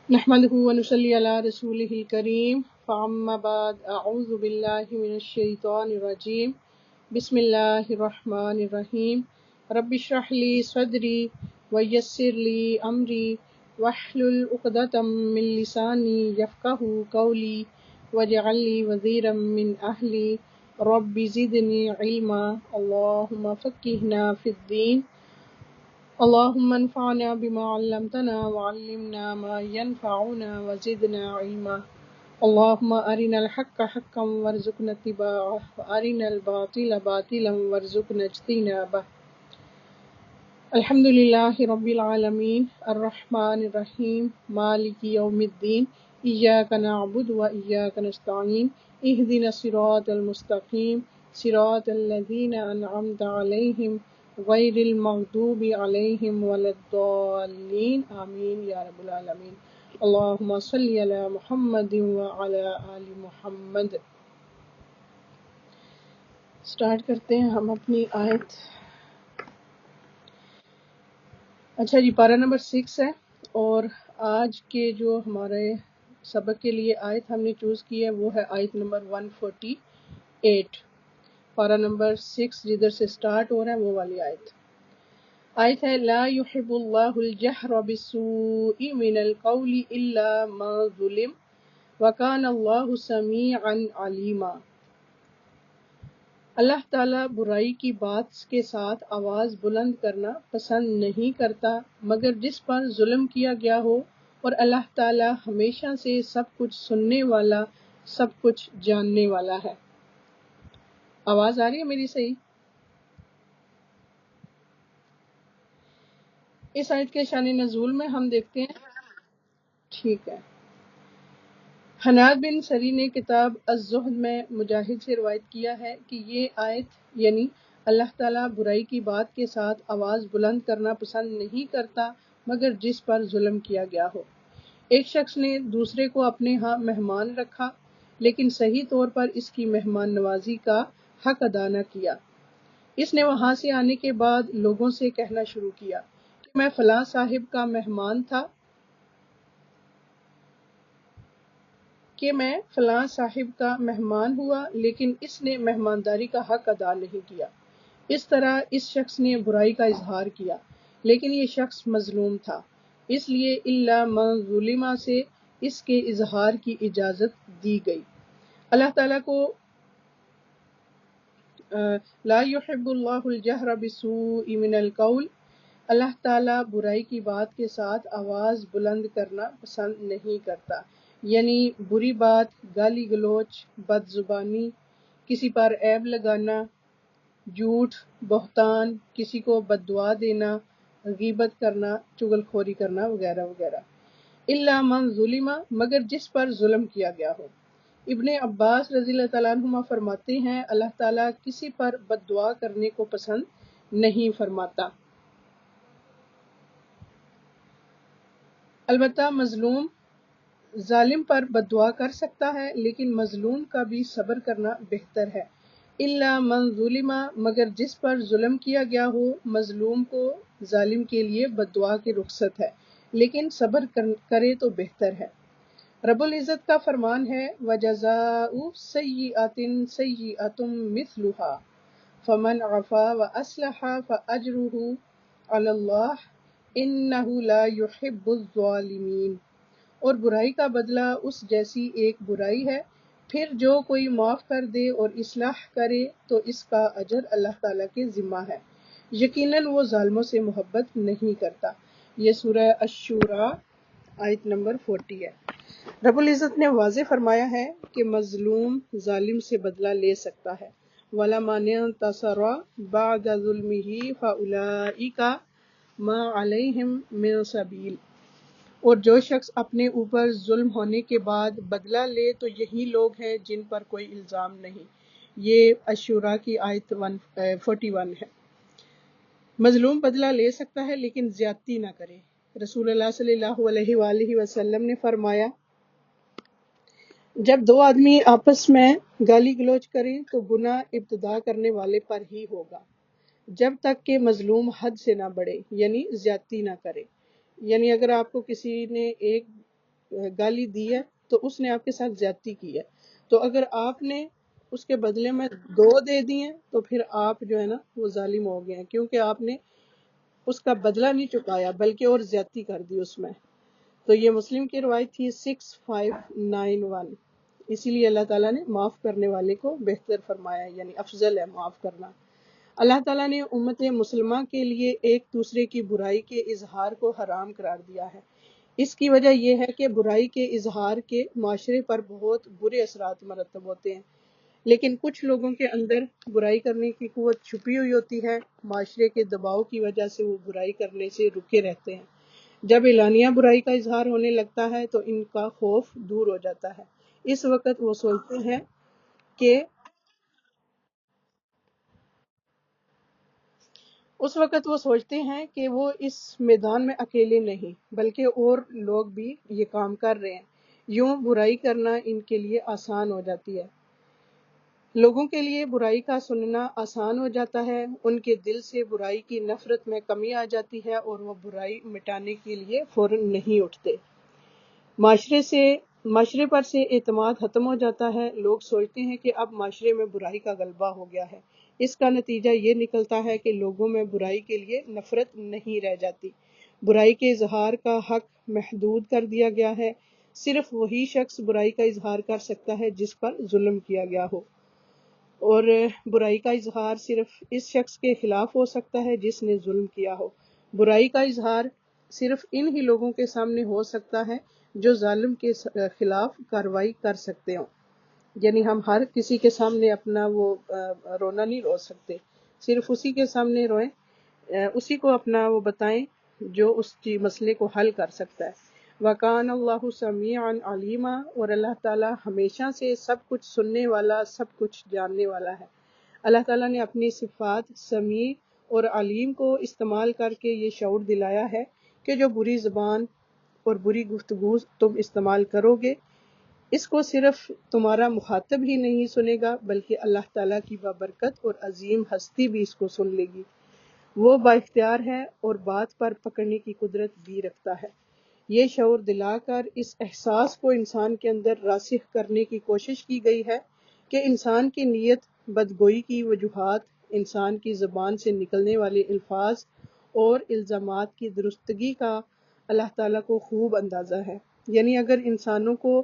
نحمده ونصلي على رسوله الكريم فأما بعد أعوذ بالله من الشيطان الرجيم بسم الله الرحمن الرحيم رب اشرح لي صدري ويسر لي أمري واحلل عقدة من لساني يفقهوا قولي واجعل لي وزيرا من أهلي رب زدني علما اللهم فقهنا في الدين اللهم انفعنا بما علمتنا وعلمنا ما ينفعنا وزدنا علما اللهم أرنا الحق حقا وارزقنا اتباعه وأرنا الباطل باطلا وارزقنا اجتنابه الحمد لله رب العالمين الرحمن الرحيم مالك يوم الدين إياك نعبد وإياك نستعين اهدنا الصراط المستقيم صراط الذين أنعمت عليهم غير المغضوب عليهم ولا الضالين آمين يا رب العالمين اللهم صل على محمد وعلى آل محمد. سٹارٹ کرتے ہیں ہم اپنی آیت. اچھا جی، پارہ نمبر 6 ہے اور آج کے جو ہمارے سبق کے لیے آیت ہم نے چوز کی ہے وہ ہے آیت نمبر 148. پارہ نمبر 6 جدھر سے سٹارٹ ہو رہا ہے وہ والی آیت ہے لا يحب اللہ الجہر بالسوء من القول الا من ظلم وکان اللہ سمیعا علیما. اللہ تعالیٰ برائی کی بات کے ساتھ آواز بلند کرنا پسند نہیں کرتا مگر جس پر ظلم کیا گیا ہو، اور اللہ تعالیٰ ہمیشہ سے سب کچھ سننے والا، سب کچھ جاننے والا ہے. آواز آ رہی ہے میری صحیح؟ اس آیت کے شان نزول میں ہم دیکھتے ہیں. ٹھیک ہے. حناد بن سری نے کتاب الزہد میں مجاہد سے روایت کیا ہے کہ یہ آیت یعنی اللہ تعالیٰ برائی کی بات کے ساتھ آواز بلند کرنا پسند نہیں کرتا مگر جس پر ظلم کیا گیا ہو. ایک شخص نے دوسرے کو اپنے ہاں مہمان رکھا لیکن صحیح طور پر اس کی مہمان نوازی کا حق ادا نہ کیا. اس نے وہاں سے آنے کے بعد لوگوں سے کہنا شروع کیا کہ میں فلاں صاحب کا مہمان تھا، کہ میں فلاں صاحب کا مہمان ہوا لیکن اس نے مہمانداری کا حق ادا نہیں کیا. اس طرح اس شخص نے برائی کا اظہار کیا لیکن یہ شخص مظلوم تھا، اس لیے الا من ظلم سے اس کے اظہار کی اجازت دی گئی. اللہ تعالیٰ کو لا يحب اللہ الجہر بالسوء من القول، اللہ تعالیٰ برائی کی بات کے ساتھ آواز بلند کرنا پسند نہیں کرتا، یعنی بری بات، گالی گلوچ، بد زبانی، کسی پر عیب لگانا، جھوٹ، بہتان، کسی کو بد دعا دینا، غیبت کرنا، چغل خوری کرنا وغیرہ وغیرہ. الا من ظلم، مگر جس پر ظلم کیا گیا ہو. ابن عباس رضی اللہ تعالیٰ عنہما فرماتے ہیں اللہ تعالیٰ کسی پر بد دعا کرنے کو پسند نہیں فرماتا. البتہ مظلوم ظالم پر بد دعا کر سکتا ہے لیکن مظلوم کا بھی صبر کرنا بہتر ہے. الا من ظلم، مگر جس پر ظلم کیا گیا ہو. مظلوم کو ظالم کے لیے بد دعا کی رخصت ہے لیکن صبر کرے تو بہتر ہے. رب العزت کا فرمان ہے وَجَزَاءُ سَيِّئَةٍ سَيِّئَةٌ مِثْلُهَا فَمَنْ عَفَا وَأَصْلَحَ فَأَجْرُهُ عَلَى اللَّهِ إِنَّهُ لَا يُحِبُّ الظَّالِمِينَ. اور برائی کا بدلہ اس جیسی ایک برائی ہے، پھر جو کوئی معاف کر دے اور اصلاح کرے تو اس کا اجر اللہ تعالیٰ کے ذمہ ہے، یقیناً وہ ظالموں سے محبت نہیں کرتا. یہ سورہ الشورى آیت نمبر 40 ہے. رب العزت نے واضح فرمایا ہے کہ مظلوم ظالم سے بدلہ لے سکتا ہے. وَلَمَنِ انتَصَرَ بَعْدَ ظُلْمِهِ فَأُولَٰئِكَ مَا عَلَيْهِم مِّن سَبِيلٍ. اور جو شخص اپنے اوپر ظلم ہونے کے بعد بدلہ لے تو یہی لوگ ہیں جن پر کوئی الزام نہیں. یہ الشورى کی آیت 41 ہے. مظلوم بدلہ لے سکتا ہے لیکن زیادتی نہ کرے. رسول اللہ صلی اللہ علیہ وآلہ وسلم نے فرمایا جب دو آدمی آپس میں گالی گلوچ کریں تو گناہ ابتدا کرنے والے پر ہی ہوگا جب تک کہ مظلوم حد سے نہ بڑھے، یعنی زیادتی نہ کرے. یعنی اگر آپ کو کسی نے ایک گالی دی ہے تو اس نے آپ کے ساتھ زیادتی کی ہے، تو اگر آپ نے اس کے بدلے میں 2 دے دیے تو پھر آپ جو ہے نا وہ ظالم ہو گئے ہیں، کیونکہ آپ نے اس کا بدلہ نہیں چکایا بلکہ اور زیادتی کر دی اس میں۔ تو یہ مسلم کی روایت تھی 6591۔ اسی لیے اللہ تعالیٰ نے معاف کرنے والے کو بہتر فرمایا، یعنی افضل ہے معاف کرنا۔ اللہ تعالیٰ نے امت مسلمہ کے لیے ایک دوسرے کی برائی کے اظہار کو حرام قرار دیا ہے۔ اس کی وجہ یہ ہے کہ برائی کے اظہار کے معاشرے پر بہت برے اثرات مرتب ہوتے ہیں، لیکن کچھ لوگوں کے اندر برائی کرنے کی قوت چھپی ہوئی ہوتی ہے، معاشرے کے دباؤ کی وجہ سے وہ برائی کرنے سے رکے رہتے ہیں۔ جب اعلانیہ برائی کا اظہار ہونے لگتا ہے تو ان کا خوف دور ہو جاتا ہے۔ اس وقت وہ سوچتے ہیں کہ وہ اس میدان میں اکیلے نہیں بلکہ اور لوگ بھی یہ کام کر رہے ہیں، یوں برائی کرنا ان کے لیے آسان ہو جاتی ہے۔ لوگوں کے لیے برائی کا سننا آسان ہو جاتا ہے، ان کے دل سے برائی کی نفرت میں کمی آ جاتی ہے اور وہ برائی مٹانے کے لیے فوراً نہیں اٹھتے۔ معاشرے پر سے اعتماد ختم ہو جاتا ہے، لوگ سوچتے ہیں کہ اب معاشرے میں برائی کا غلبہ ہو گیا ہے۔ اس کا نتیجہ یہ نکلتا ہے کہ لوگوں میں برائی کے لیے نفرت نہیں رہ جاتی، برائی کے اظہار کا حق محدود کر دیا گیا ہے۔ صرف وہی شخص برائی کا اظہار کر سکتا ہے جس پر ظلم کیا گیا ہو، اور برائی کا اظہار صرف اس شخص کے خلاف ہو سکتا ہے جس نے ظلم کیا ہو۔ برائی کا اظہار صرف ان ہی لوگوں کے سامنے ہو سکتا ہے جو ظالم کے خلاف کارروائی کر سکتے ہوں، یعنی ہم ہر کسی کے سامنے اپنا وہ رونا نہیں رو سکتے، صرف اسی کے سامنے روئیں، اسی کو اپنا وہ بتائیں جو اس کی مسئلے کو حل کر سکتا ہے۔ وَكَانَ اللَّهُ سَمِيعًا عَلِيمًا، اور اللہ تعالیٰ ہمیشہ سے سب کچھ سننے والا، سب کچھ جاننے والا ہے۔ اللہ تعالیٰ نے اپنی صفات سمیع اور علیم کو استعمال کر کے یہ شعور دلایا ہے کہ جو بری زبان اور بری گفتگو تم استعمال کرو گے، اس کو صرف تمہارا مخاطب ہی نہیں سنے گا بلکہ اللہ تعالیٰ کی بابرکت اور عظیم ہستی بھی اس کو سن لے گی۔ وہ بااختیار ہے اور بات پر پکڑنے کی قدرت بھی رکھتا ہے۔ یہ شعور دلا کر اس احساس کو انسان کے اندر راسخ کرنے کی کوشش کی گئی ہے کہ انسان کی نیت، بدگوئی کی وجوہات، انسان کی زبان سے نکلنے والے الفاظ اور الزامات کی درستگی کا اللہ تعالیٰ کو خوب اندازہ ہے۔ یعنی اگر انسانوں کو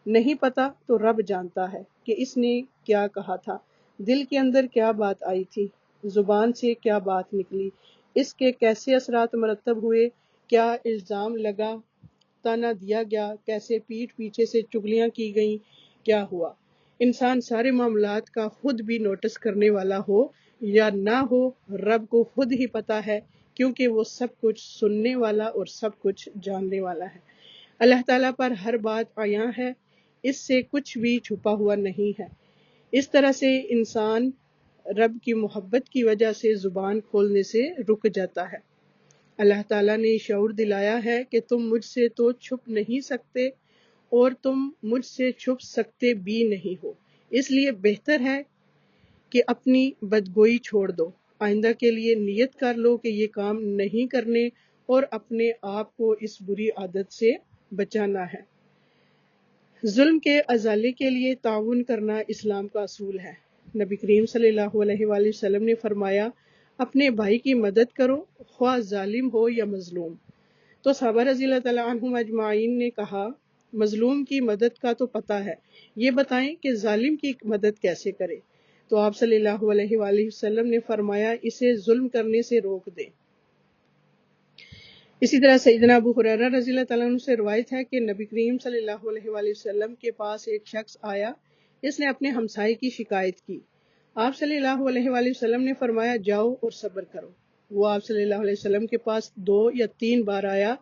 نہیں پتا تو رب جانتا ہے کہ اس نے کیا کہا تھا، دل کے اندر کیا بات آئی تھی، زبان سے کیا بات نکلی، اس کے کیسے اثرات مرتب ہوئے، کیا الزام لگا، تانا دیا گیا، کیسے پیٹھ پیچھے سے چگلیاں کی گئیں، کیا ہوا۔ انسان سارے معاملات کا خود بھی نوٹس کرنے والا ہو یا نہ ہو، رب کو خود ہی پتا ہے، کیونکہ وہ سب کچھ سننے والا اور سب کچھ جاننے والا ہے۔ اللہ تعالیٰ پر ہر بات عیاں ہے، اس سے کچھ بھی چھپا ہوا نہیں ہے۔ اس طرح سے انسان رب کی محبت کی وجہ سے زبان کھولنے سے رک جاتا ہے۔ اللہ تعالیٰ نے شعور دلایا ہے کہ تم مجھ سے تو چھپ نہیں سکتے اور تم مجھ سے چھپ سکتے بھی نہیں ہو، اس لیے بہتر ہے کہ اپنی بدگوئی چھوڑ دو، آئندہ کے لیے نیت کر لو کہ یہ کام نہیں کرنے اور اپنے آپ کو اس بری عادت سے بچانا ہے۔ ظلم کے ازالے کے لیے تعاون کرنا اسلام کا اصول ہے۔ نبی کریم صلی اللہ علیہ وآلہ وسلم نے فرمایا، اپنے بھائی کی مدد کرو خواہ ظالم ہو یا مظلوم۔ تو صحابہ رضی اللہ تعالیٰ عنہم اجمعین نے کہا، مظلوم کی مدد کا تو پتہ ہے، یہ بتائیں کہ ظالم کی مدد کیسے کرے؟ تو آپ صلی اللہ علیہ وآلہ وسلم نے فرمایا، اسے ظلم کرنے سے روک دیں۔ اسی طرح سیدنا ابو ہریرہ رضی اللہ تعالیٰ عنہ سے روایت ہے کہ نبی کریم صلی اللہ علیہ وآلہ وسلم کے پاس ایک شخص آیا، اس نے اپنے ہمسائے کی شکایت کی۔ آپ صلی اللہ علیہ وآلہ وسلم نے فرمایا، جاؤ اور صبر کرو۔ وہ آپ صلی اللہ علیہ وسلم کے پاس 2 یا 3 بار آیا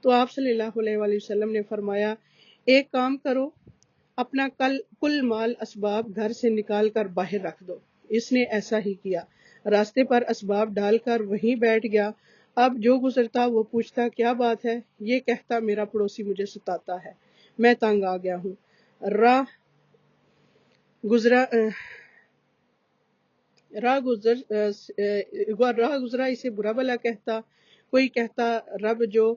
تو آپ صلی اللہ علیہ وآلہ وسلم نے فرمایا، ایک کام کرو، اپنا کل مال اسباب گھر سے نکال کر باہر رکھ دو۔ اس نے ایسا ہی کیا، راستے پر اسباب ڈال کر وہیں بیٹھ گیا۔ اب جو گزرتا وہ پوچھتا، کیا بات ہے؟ یہ کہتا، میرا پڑوسی مجھے ستاتا ہے، میں تنگ آ گیا ہوں۔ راہ گزرا اسے برا بھلا کہتا، کوئی کہتا رب جو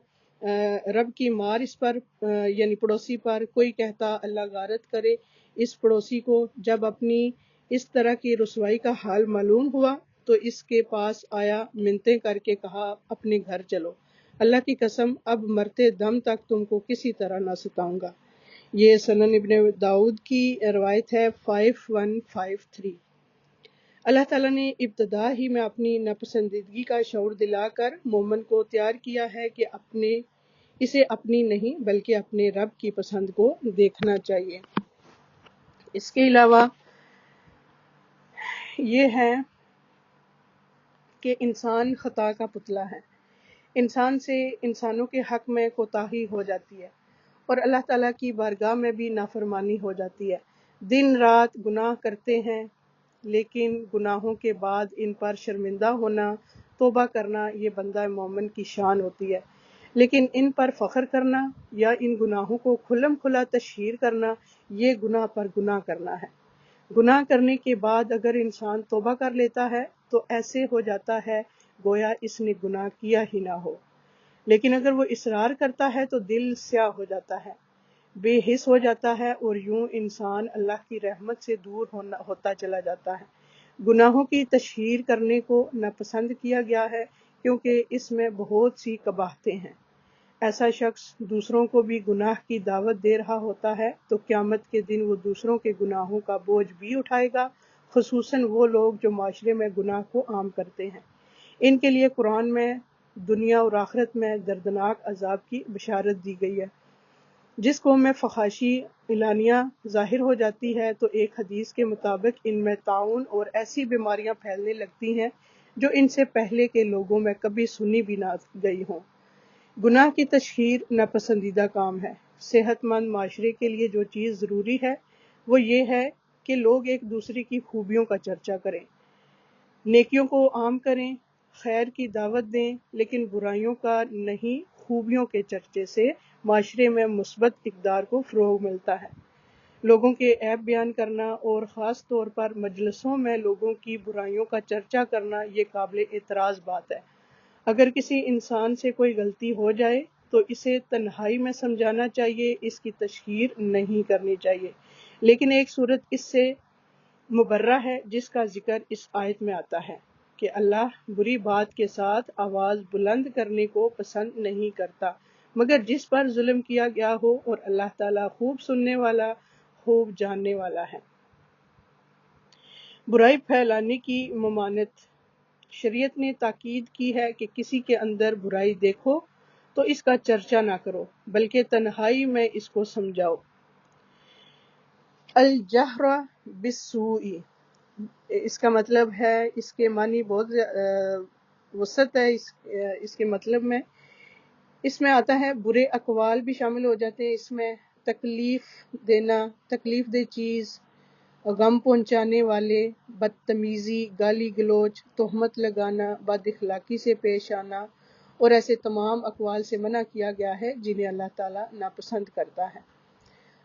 رب کی مار اس پر یعنی پڑوسی پر، کوئی کہتا اللہ غارت کرے اس پڑوسی کو۔ جب اپنی اس طرح کی رسوائی کا حال معلوم ہوا تو اس کے پاس آیا، منتیں کر کے کہا اپنے گھر چلو، اللہ کی قسم اب مرتے دم تک تم کو کسی طرح نہ ستاؤں گا۔ یہ سنن ابن داؤد کی روایت ہے 5153۔ اللہ تعالیٰ نے ابتدا ہی میں اپنی ناپسندیدگی کا شعور دلا کر مومن کو تیار کیا ہے کہ اسے اپنی نہیں بلکہ اپنے رب کی پسند کو دیکھنا چاہیے۔ اس کے علاوہ یہ ہے کہ انسان خطا کا پتلا ہے، انسان سے انسانوں کے حق میں کوتاہی ہو جاتی ہے اور اللہ تعالیٰ کی بارگاہ میں بھی نافرمانی ہو جاتی ہے۔ دن رات گناہ کرتے ہیں، لیکن گناہوں کے بعد ان پر شرمندہ ہونا، توبہ کرنا یہ بندہ مومن کی شان ہوتی ہے، لیکن ان پر فخر کرنا یا ان گناہوں کو کھلم کھلا تشہیر کرنا یہ گناہ پر گناہ کرنا ہے۔ گناہ کرنے کے بعد اگر انسان توبہ کر لیتا ہے تو ایسے ہو جاتا ہے گویا اس نے گناہ کیا ہی نہ ہو، لیکن اگر وہ اصرار کرتا ہے تو دل سیاہ ہو جاتا ہے، بے حس ہو جاتا ہے اور یوں انسان اللہ کی رحمت سے دور ہوتا چلا جاتا ہے۔ گناہوں کی تشہیر کرنے کو ناپسند کیا گیا ہے کیونکہ اس میں بہت سی قباحتیں ہیں۔ ایسا شخص دوسروں کو بھی گناہ کی دعوت دے رہا ہوتا ہے تو قیامت کے دن وہ دوسروں کے گناہوں کا بوجھ بھی اٹھائے گا، خصوصاً وہ لوگ جو معاشرے میں گناہ کو عام کرتے ہیں۔ ان کے لیے قرآن میں دنیا اور آخرت میں دردناک عذاب کی بشارت دی گئی ہے۔ جس قوم میں فحاشی اعلانیہ ظاہر ہو جاتی ہے تو ایک حدیث کے مطابق ان میں طاعون اور ایسی بیماریاں پھیلنے لگتی ہیں جو ان سے پہلے کے لوگوں میں کبھی سنی بھی نہ گئی ہوں۔ گناہ کی تشہیر ناپسندیدہ کام ہے۔ صحت مند معاشرے کے لیے جو چیز ضروری ہے وہ یہ ہے کہ لوگ ایک دوسرے کی خوبیوں کا چرچا کریں، نیکیوں کو عام کریں، خیر کی دعوت دیں، لیکن برائیوں کا نہیں، خوبیوں کے چرچے سے معاشرے میں مثبت اقدار کو فروغ ملتا ہے۔ لوگوں کے عیب بیان کرنا اور خاص طور پر مجلسوں میں لوگوں کی برائیوں کا چرچا کرنا یہ قابل اعتراض بات ہے۔ اگر کسی انسان سے کوئی غلطی ہو جائے تو اسے تنہائی میں سمجھانا چاہیے، اس کی تشہیر نہیں کرنی چاہیے۔ لیکن ایک صورت اس سے مبرہ ہے جس کا ذکر اس آیت میں آتا ہے کہ اللہ بری بات کے ساتھ آواز بلند کرنے کو پسند نہیں کرتا مگر جس پر ظلم کیا گیا ہو، اور اللہ تعالیٰ خوب سننے والا، خوب جاننے والا ہے۔ برائی پھیلانے کی ممانعت۔ شریعت نے تاکید کی ہے کہ کسی کے اندر برائی دیکھو تو اس کا چرچا نہ کرو بلکہ تنہائی میں اس کو سمجھاؤ۔ الجہر بالسوء، اس کا مطلب ہے، اس کے معنی بہت وسعت ہے اس کے مطلب میں۔ اس میں آتا ہے برے اقوال بھی شامل ہو جاتے ہیں، اس میں تکلیف دینا، تکلیف دہ چیز، غم پہنچانے والے، بدتمیزی، گالی گلوچ، تہمت لگانا، بد اخلاقی سے پیش آنا اور ایسے تمام اقوال سے منع کیا گیا ہے جنہیں اللہ تعالیٰ ناپسند کرتا ہے۔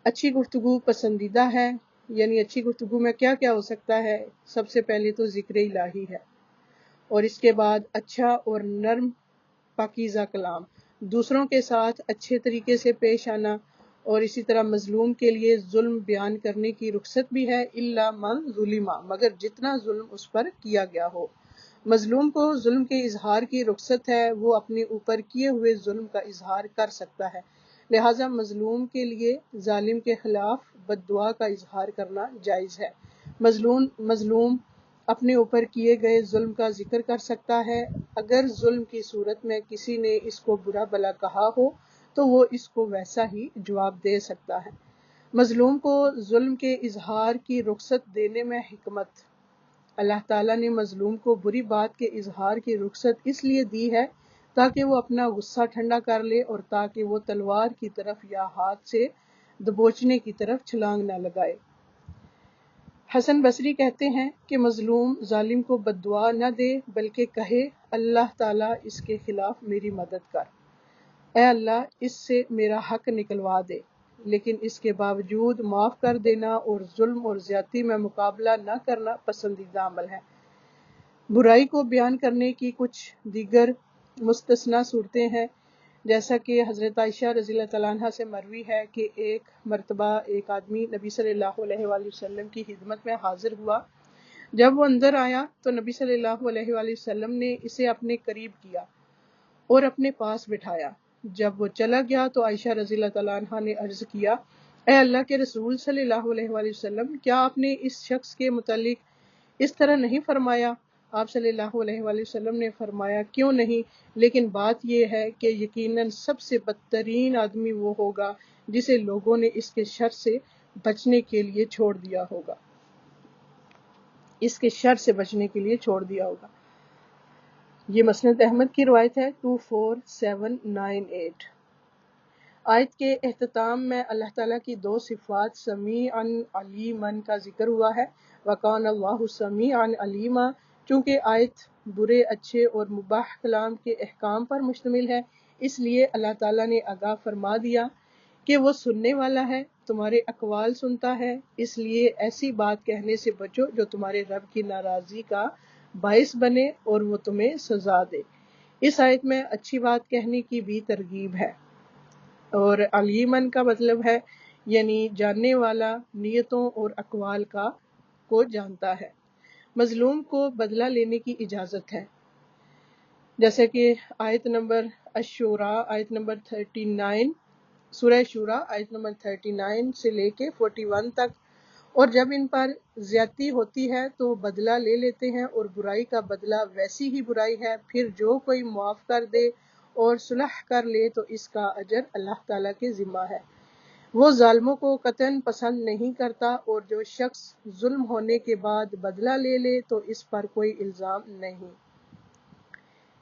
اچھی گفتگو پسندیدہ ہے، یعنی اچھی گفتگو میں کیا کیا ہو سکتا ہے؟ سب سے پہلے تو ذکر الہی ہے، اور اس کے بعد اچھا اور نرم پاکیزہ کلام، دوسروں کے ساتھ اچھے طریقے سے پیش آنا، اور اسی طرح مظلوم کے لیے ظلم بیان کرنے کی رخصت بھی ہے، الا من ظلم، مگر جتنا ظلم اس پر کیا گیا ہو۔ مظلوم کو ظلم کے اظہار کی رخصت ہے، وہ اپنے اوپر کیے ہوئے ظلم کا اظہار کر سکتا ہے، لہٰذا مظلوم کے لیے ظالم کے خلاف بد دعا کا اظہار کرنا جائز ہے۔ مظلوم اپنے اوپر کیے گئے ظلم کا ذکر کر سکتا ہے، اگر ظلم کی صورت میں کسی نے اس کو برا بھلا کہا ہو تو وہ اس کو ویسا ہی جواب دے سکتا ہے۔ مظلوم کو ظلم کے اظہار کی رخصت دینے میں حکمت۔ اللہ تعالیٰ نے مظلوم کو بری بات کے اظہار کی رخصت اس لیے دی ہے تاکہ وہ اپنا غصہ ٹھنڈا کر لے اور تاکہ وہ تلوار کی طرف یا ہاتھ سے دبوچنے کی طرف چھلانگ نہ لگائے۔ حسن بصری کہتے ہیں کہ مظلوم ظالم کو بد دعا نہ دے بلکہ کہے اللہ تعالیٰ اس کے خلاف میری مدد کر، اے اللہ اس سے میرا حق نکلوا دے، لیکن اس کے باوجود معاف کر دینا اور ظلم اور زیادتی میں مقابلہ نہ کرنا پسندیدہ عمل ہے۔ برائی کو بیان کرنے کی کچھ دیگر مستثنی صورتیں ہیں۔ جیسا کہ حضرت عائشہ رضی اللہ تعالیٰ عنہ سے مروی ہے کہ ایک مرتبہ ایک آدمی نبی صلی اللہ علیہ وآلہ وسلم کی خدمت میں حاضر ہوا۔ جب وہ اندر آیا تو نبی صلی اللہ علیہ وآلہ وسلم نے اسے اپنے قریب کیا اور اپنے پاس بٹھایا۔ جب وہ چلا گیا تو عائشہ رضی اللہ تعالیٰ عنہ نے عرض کیا، اے اللہ کے رسول صلی اللہ علیہ وآلہ وسلم، کیا آپ نے اس شخص کے متعلق اس طرح نہیں فرمایا؟ آپ صلی اللہ علیہ وآلہ وسلم نے فرمایا، کیوں نہیں، لیکن بات یہ ہے کہ یقیناً سب سے بدترین آدمی وہ ہوگا جسے لوگوں نے اس کے شر سے بچنے کے لیے چھوڑ دیا ہوگا، اس کے شر سے بچنے کے لیے چھوڑ دیا ہوگا۔ یہ مسند احمد کی روایت ہے 24798۔ آیت کے اختتام میں اللہ تعالیٰ کی دو صفات سمیعاً علیماً کا ذکر ہوا ہے۔ وَقَانَ اللَّهُ سَمِيعًا عَلِيمًا۔ چونکہ آیت برے اچھے اور مباح کلام کے احکام پر مشتمل ہے، اس لیے اللہ تعالیٰ نے آگاہ فرما دیا کہ وہ سننے والا ہے، تمہارے اقوال سنتا ہے، اس لیے ایسی بات کہنے سے بچو جو تمہارے رب کی ناراضی کا باعث بنے اور وہ تمہیں سزا دے۔ اس آیت میں اچھی بات کہنے کی بھی ترغیب ہے، اور علیمن کا مطلب ہے یعنی جاننے والا، نیتوں اور اقوال کو جانتا ہے۔ مظلوم کو بدلہ لینے کی اجازت ہے، جیسے کہ آیت نمبر الشورى آیت نمبر 39، سورہ شورى آیت نمبر 39 سے لے کے 41 تک۔ اور جب ان پر زیادتی ہوتی ہے تو بدلہ لے لیتے ہیں، اور برائی کا بدلہ ویسی ہی برائی ہے، پھر جو کوئی معاف کر دے اور صلح کر لے تو اس کا اجر اللہ تعالیٰ کے ذمہ ہے۔ وہ ظالموں کو قطعاً پسند نہیں کرتا، اور جو شخص ظلم ہونے کے بعد بدلہ لے لے تو اس پر کوئی الزام نہیں۔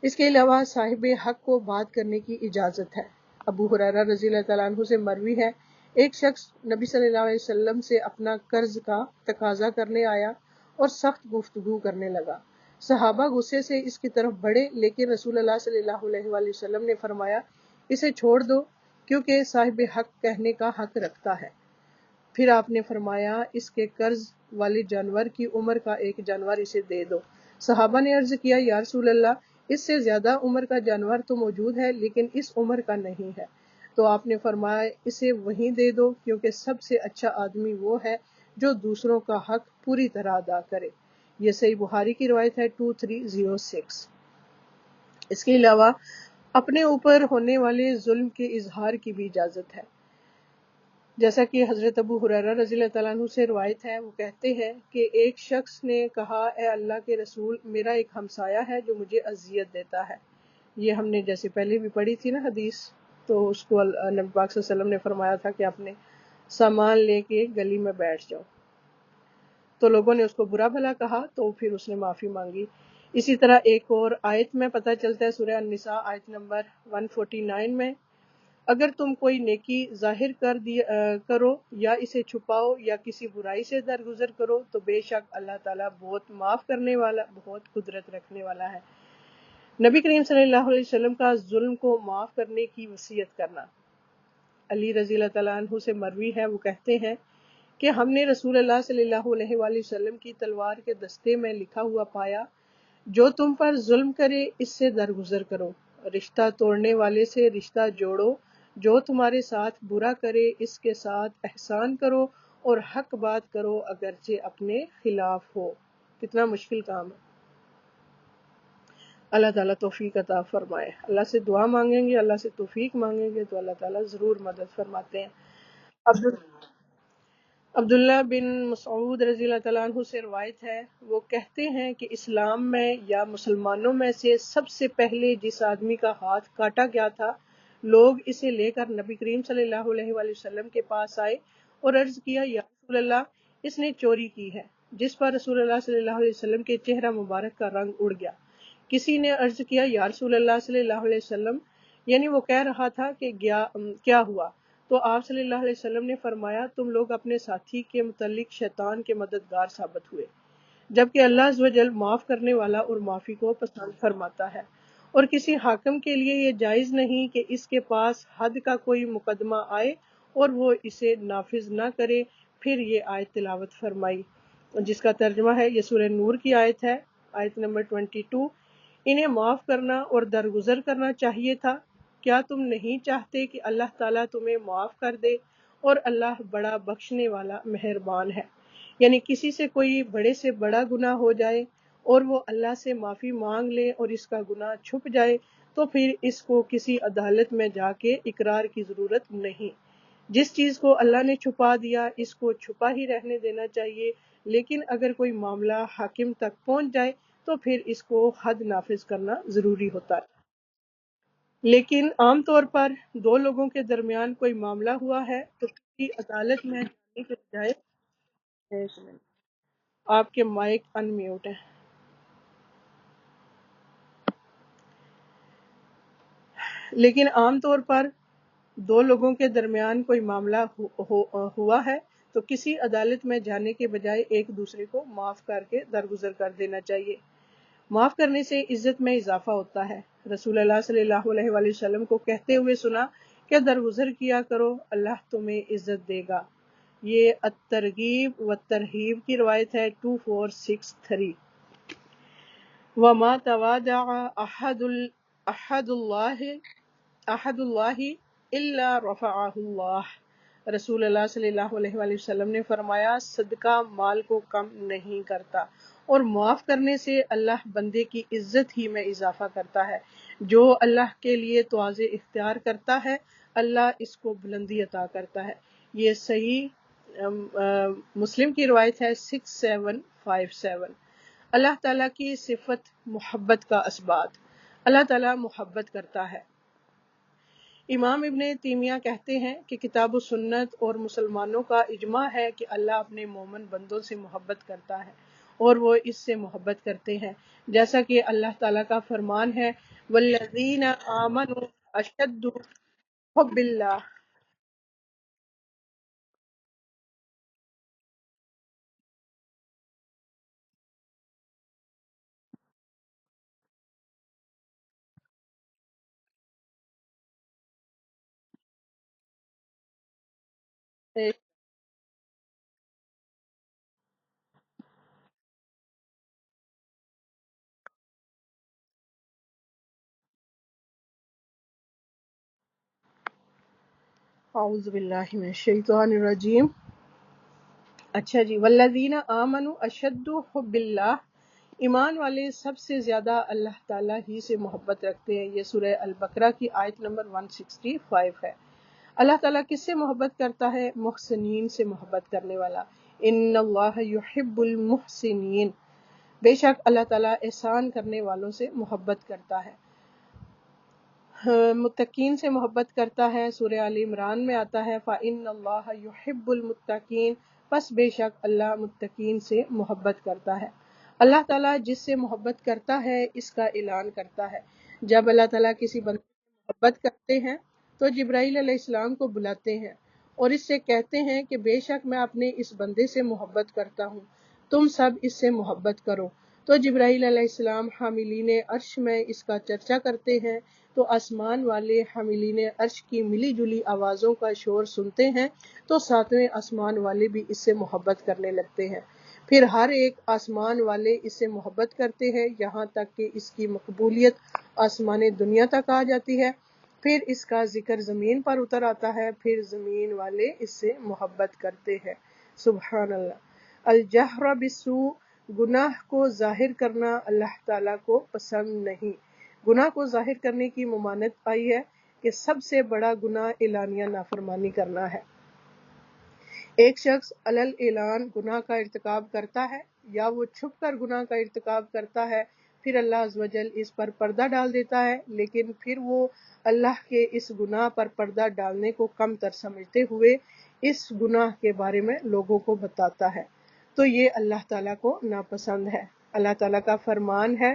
اس کے علاوہ صاحب حق کو بات کرنے کی اجازت ہے۔ ابو ہریرہ رضی اللہ تعالیٰ عنہ سے مروی ہے، ایک شخص نبی صلی اللہ علیہ وسلم سے اپنا قرض کا تقاضا کرنے آیا اور سخت گفتگو کرنے لگا۔ صحابہ غصے سے اس کی طرف بڑھے، لیکن رسول اللہ صلی اللہ علیہ وآلہ وسلم نے فرمایا، اسے چھوڑ دو کیونکہ صاحب حق کہنے کا حق رکھتا ہے۔ پھر آپ نے فرمایا، اس کے قرض والے جانور کی عمر کا ایک جانور اسے دے دو۔ صحابہ نے عرض کیا، یا رسول اللہ، اس سے زیادہ عمر کا جانور تو موجود ہے لیکن اس عمر کا نہیں ہے۔ تو آپ نے فرمایا، اسے وہیں دے دو کیونکہ سب سے اچھا آدمی وہ ہے جو دوسروں کا حق پوری طرح ادا کرے۔ یہ صحیح بخاری کی روایت ہے 2306۔ اس کے علاوہ اپنے اوپر ہونے والے ظلم کے اظہار کی بھی اجازت ہے، جیسا کہ حضرت ابو ہریرہ رضی اللہ تعالیٰ عنہ سے روایت ہے، وہ کہتے ہیں کہ ایک شخص نے کہا، اے اللہ کے رسول، میرا ایک ہمسایہ ہے جو مجھے اذیت دیتا ہے۔ یہ ہم نے جیسے پہلے بھی پڑھی تھی نا حدیث، تو اس کو نبی پاک صلی اللہ علیہ وسلم نے فرمایا تھا کہ اپنے سامان لے کے گلی میں بیٹھ جاؤ۔ تو لوگوں نے اس کو برا بھلا کہا تو پھر اس نے معافی مانگی۔ اسی طرح ایک اور آیت میں پتہ چلتا ہے، سورہ النساء آیت نمبر 149 میں، اگر تم کوئی نیکی ظاہر کرو یا اسے چھپاؤ یا کسی برائی سے درگزر کرو تو بے شک اللہ تعالیٰ بہت معاف کرنے والا، بہت قدرت رکھنے والا ہے۔ نبی کریم صلی اللہ علیہ وسلم کا ظلم کو معاف کرنے کی وصیت کرنا۔ علی رضی اللہ تعالیٰ عنہ سے مروی ہے، وہ کہتے ہیں کہ ہم نے رسول اللہ صلی اللہ علیہ وآلہ وسلم کی تلوار کے دستے میں لکھا ہوا پایا، جو تم پر ظلم کرے اس سے درگزر کرو، رشتہ توڑنے والے سے رشتہ جوڑو، جو تمہارے ساتھ برا کرے اس کے ساتھ احسان کرو، اور حق بات کرو اگرچہ اپنے خلاف ہو۔ کتنا مشکل کام ہے۔ اللہ تعالیٰ توفیق عطا فرمائے۔ اللہ سے دعا مانگیں گے، اللہ سے توفیق مانگیں گے تو اللہ تعالیٰ ضرور مدد فرماتے ہیں۔ عبداللہ بن مسعود رضی اللہ تعالیٰ عنہ سے روایت ہے، وہ کہتے ہیں کہ اسلام میں یا مسلمانوں میں سے سب سے پہلے جس آدمی کا ہاتھ کاٹا گیا تھا، لوگ اسے لے کر نبی کریم صلی اللہ علیہ وآلہ وسلم کے پاس آئے اور عرض کیا، یا رسول اللہ، اس نے چوری کی ہے، جس پر رسول اللہ صلی اللہ علیہ وسلم کے چہرہ مبارک کا رنگ اڑ گیا۔ کسی نے عرض کیا، یا رسول اللہ صلی اللہ علیہ وسلم، یعنی وہ کہہ رہا تھا کہ کیا ہوا؟ تو آپ صلی اللہ علیہ وسلم نے فرمایا، تم لوگ اپنے ساتھی کے متعلق شیطان کے مددگار ثابت ہوئے، جبکہ اللہ عز و جل معاف کرنے والا اور معافی کو پسند فرماتا ہے، اور کسی حاکم کے لیے یہ جائز نہیں کہ اس کے پاس حد کا کوئی مقدمہ آئے اور وہ اسے نافذ نہ کرے۔ پھر یہ آیت تلاوت فرمائی، جس کا ترجمہ ہے، یہ سورہ نور کی آیت ہے، آیت نمبر 22۔ انہیں معاف کرنا اور درگزر کرنا چاہیے تھا، کیا تم نہیں چاہتے کہ اللہ تعالیٰ تمہیں معاف کر دے، اور اللہ بڑا بخشنے والا مہربان ہے۔ یعنی کسی سے کوئی بڑے سے بڑا گناہ ہو جائے اور وہ اللہ سے معافی مانگ لے اور اس کا گناہ چھپ جائے، تو پھر اس کو کسی عدالت میں جا کے اقرار کی ضرورت نہیں۔ جس چیز کو اللہ نے چھپا دیا اس کو چھپا ہی رہنے دینا چاہیے، لیکن اگر کوئی معاملہ حاکم تک پہنچ جائے تو پھر اس کو حد نافذ کرنا ضروری ہوتا ہے۔ لیکن عام طور پر دو لوگوں کے درمیان کوئی معاملہ ہوا ہے تو کسی عدالت میں جانے کے بجائے، ایک منٹ، آپ کے مائک ان میوٹ ہے۔ لیکن عام طور پر دو لوگوں کے درمیان کوئی معاملہ ہوا ہے تو کسی عدالت میں جانے کے بجائے ایک دوسرے کو معاف کر کے درگزر کر دینا چاہیے۔ معاف کرنے سے عزت میں اضافہ ہوتا ہے۔ رسول اللہ صلی اللہ علیہ وآلہ وسلم کو کہتے ہوئے سنا کہ درگزر کیا کرو، اللہ تمہیں عزت دے گا۔ یہ الترغیب و ترہیب کی روایت ہے 2463۔ وما تواضع احد اللہ الا رفعہ اللہ۔ رسول اللہ صلی اللہ علیہ وآلہ وسلم نے فرمایا، صدقہ مال کو کم نہیں کرتا، اور معاف کرنے سے اللہ بندے کی عزت ہی میں اضافہ کرتا ہے۔ جو اللہ کے لیے تواضع اختیار کرتا ہے اللہ اس کو بلندی عطا کرتا ہے۔ یہ صحیح مسلم کی روایت ہے 6757۔ اللہ تعالیٰ کی صفت محبت کا اثبات۔ اللہ تعالیٰ محبت کرتا ہے۔ امام ابن تیمیہ کہتے ہیں کہ کتاب و سنت اور مسلمانوں کا اجماع ہے کہ اللہ اپنے مومن بندوں سے محبت کرتا ہے اور وہ اس سے محبت کرتے ہیں، جیسا کہ اللہ تعالیٰ کا فرمان ہے والذین آمنوا اشد حب اللہ۔ اعوذ باللہ من الشیطان الرجیم۔ اچھا جی، والذین آمنوا اشد حب اللہ، ایمان والے سب سے زیادہ اللہ تعالیٰ ہی سے محبت رکھتے ہیں۔ یہ سورہ البقرہ کی آیت نمبر 165 ہے۔ اللہ تعالیٰ کس سے محبت کرتا ہے؟ محسنین سے محبت کرنے والا۔ ان اللہ یحب المحسنین، بے شک اللہ تعالیٰ احسان کرنے والوں سے محبت کرتا ہے۔ متقین سے محبت کرتا ہے۔ سورہ آل عمران میں آتا ہے فَإِنَّ اللَّهَ يُحِبُّ الْمُتَّقِينَ، پس بے شک اللہ متقین سے محبت کرتا ہے۔ اللہ تعالیٰ جس سے محبت کرتا ہے اس کا اعلان کرتا ہے۔ جب اللہ تعالیٰ کسی بندے سے محبت کرتے ہیں تو جبرائیل علیہ السلام کو بلاتے ہیں اور اس سے کہتے ہیں کہ بے شک میں اپنے اس بندے سے محبت کرتا ہوں، تم سب اس سے محبت کرو۔ تو جبرائیل علیہ السلام حاملین عرش میں اس کا چرچا کرتے ہیں تو آسمان والے حاملین عرش کی ملی جلی آوازوں کا شور سنتے ہیں تو ساتویں آسمان والے بھی اس سے محبت کرنے لگتے ہیں۔ پھر ہر ایک آسمان والے اس سے محبت کرتے ہیں یہاں تک کہ اس کی مقبولیت آسمان دنیا تک آ جاتی ہے۔ پھر اس کا ذکر زمین پر اتر آتا ہے، پھر زمین والے اس سے محبت کرتے ہیں۔ سبحان اللہ۔ الجہر بالسوء، گناہ کو ظاہر کرنا اللہ تعالیٰ کو پسند نہیں۔ گناہ کو ظاہر کرنے کی ممانعت آئی ہے کہ سب سے بڑا گناہ اعلانیہ نافرمانی کرنا ہے۔ ایک شخص علل اعلان گناہ کا ارتکاب کرتا ہے یا وہ چھپ کر گناہ کا ارتکاب کرتا ہے، پھر اللہ عز و جل اس پر پردہ ڈال دیتا ہے، لیکن پھر وہ اللہ کے اس گناہ پر پردہ ڈالنے کو کم تر سمجھتے ہوئے اس گناہ کے بارے میں لوگوں کو بتاتا ہے، تو یہ اللہ تعالیٰ کو ناپسند ہے۔ اللہ تعالیٰ کا فرمان ہے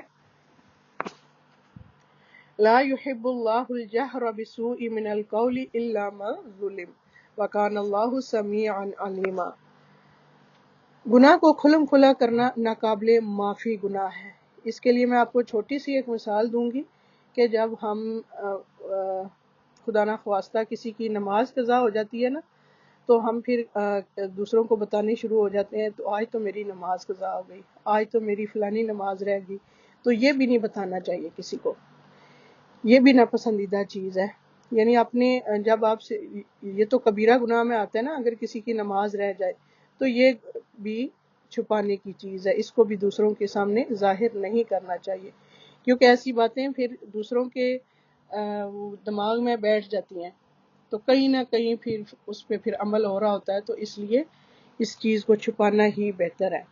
لا يحب الله الجهر بسوء من القول الا من ظلم وكان الله سميعا عليما۔ گناہ کو کھلم کھلا کرنا ناقابل معافی گناہ ہے۔ اس کے لیے میں آپ کو چھوٹی سی ایک مثال دوں گی کہ جب ہم خدا نخواستہ کسی کی نماز قضا ہو جاتی ہے نا، تو ہم پھر دوسروں کو بتانے شروع ہو جاتے ہیں تو آج تو میری نماز قضا ہو گئی، آج تو میری فلانی نماز رہ گئی، تو یہ بھی نہیں بتانا چاہیے کسی کو۔ یہ بھی ناپسندیدہ چیز ہے. یعنی اپنے جب آپ سے یہ تو کبیرہ گناہ میں آتا ہے نا، اگر کسی کی نماز رہ جائے تو یہ بھی چھپانے کی چیز ہے، اس کو بھی دوسروں کے سامنے ظاہر نہیں کرنا چاہیے، کیونکہ ایسی باتیں پھر دوسروں کے دماغ میں بیٹھ جاتی ہیں، تو کہیں نہ کہیں پھر اس پہ پھر عمل ہو رہا ہوتا ہے، تو اس لیے اس چیز کو چھپانا ہی بہتر ہے.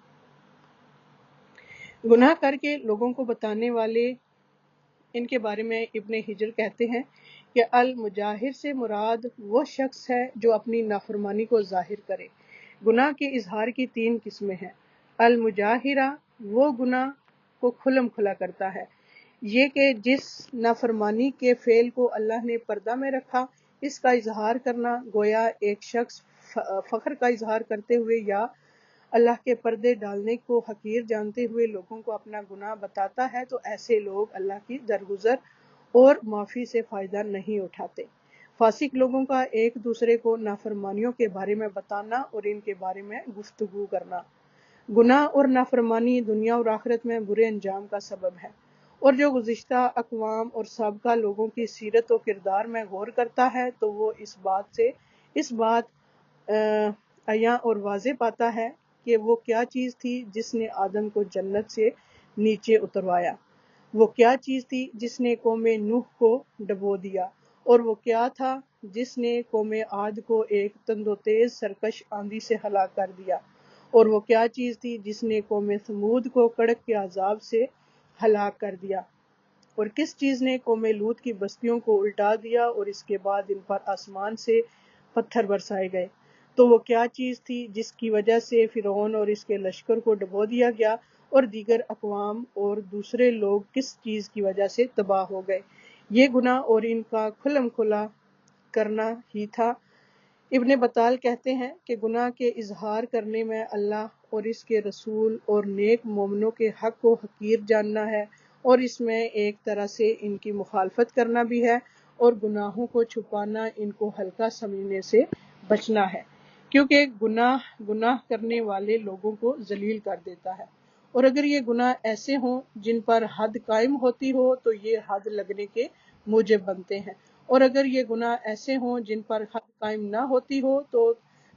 گناہ کر کے لوگوں کو بتانے والے، ان کے بارے میں ابن حجر کہتے ہیں کہ المجاہر سے مراد وہ شخص ہے جو اپنی نافرمانی کو ظاہر کرے. گناہ کے اظہار کی 3 قسمیں ہیں. المجاہرہ وہ گناہ کو کھلم کھلا کرتا ہے، یہ کہ جس نافرمانی کے فعل کو اللہ نے پردہ میں رکھا، اس کا اظہار کرنا، گویا ایک شخص فخر کا اظہار کرتے ہوئے یا اللہ کے پردے ڈالنے کو حقیر جانتے ہوئے لوگوں کو اپنا گناہ بتاتا ہے، تو ایسے لوگ اللہ کی درگزر اور معافی سے فائدہ نہیں اٹھاتے. فاسق لوگوں کا ایک دوسرے کو نافرمانیوں کے بارے میں بتانا اور ان کے بارے میں گفتگو کرنا. گناہ اور نافرمانی دنیا اور آخرت میں برے انجام کا سبب ہے، اور جو گزشتہ اقوام اور سابقہ لوگوں کی سیرت و کردار میں غور کرتا ہے تو وہ اس بات عیاں اور واضح پاتا ہے کہ وہ کیا چیز تھی جس نے آدم کو جنت سے نیچے اتروایا، وہ کیا چیز تھی جس نے قوم نوح کو ڈبو دیا، اور وہ کیا تھا جس نے قوم عاد کو ایک تند و تیز سرکش آندھی سے ہلاک کر دیا، اور وہ کیا چیز تھی جس نے قوم ثمود کو کڑک کے عذاب سے ہلاک کر دیا، اور کس چیز نے قوم لوط کی بستیوں کو الٹا دیا اور اس کے بعد ان پر آسمان سے پتھر برسائے گئے. تو وہ کیا چیز تھی جس کی وجہ سے فرعون اور اس کے لشکر کو ڈبو دیا گیا، اور دیگر اقوام اور دوسرے لوگ کس چیز کی وجہ سے تباہ ہو گئے. یہ گناہ اور ان کا کھلم کھلا کرنا ہی تھا. ابن بطال کہتے ہیں کہ گناہ کے اظہار کرنے میں اللہ اور اس کے رسول اور نیک مومنوں کے حق کو حقیر جاننا ہے، اور اس میں ایک طرح سے ان کی مخالفت کرنا بھی ہے، اور گناہوں کو چھپانا ان کو ہلکا سمجھنے سے بچنا ہے، کیونکہ گناہ کرنے والے لوگوں کو ذلیل کر دیتا ہے. اور اگر یہ گناہ ایسے ہوں جن پر حد قائم ہوتی ہو تو یہ حد لگنے کے موجب بنتے ہیں، اور اگر یہ گناہ ایسے ہوں جن پر حد قائم نہ ہوتی ہو تو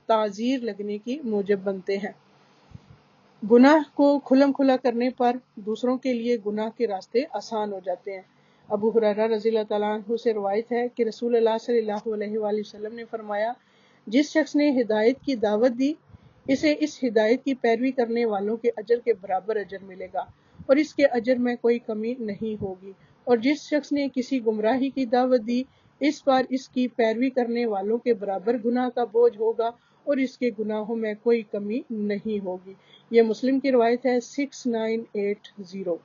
تعزیر لگنے کی موجب بنتے ہیں. گناہ کو کھلم کھلا کرنے پر دوسروں کے لیے گناہ کے راستے آسان ہو جاتے ہیں. ابو ہریرہ رضی اللہ تعالیٰ عنہ سے روایت ہے کہ رسول اللہ صلی اللہ علیہ وآلہ وسلم نے فرمایا، جس شخص نے ہدایت کی دعوت دی، اسے اس ہدایت کی پیروی کرنے والوں کے اجر کے برابر اجر ملے گا، اور اس کے اجر میں کوئی کمی نہیں ہوگی. اور جس شخص نے کسی گمراہی کی دعوت دی، اس پر اس کی پیروی کرنے والوں کے برابر گناہ کا بوجھ ہوگا، اور اس کے گناہوں میں کوئی کمی نہیں ہوگی. یہ مسلم کی روایت ہے 6980.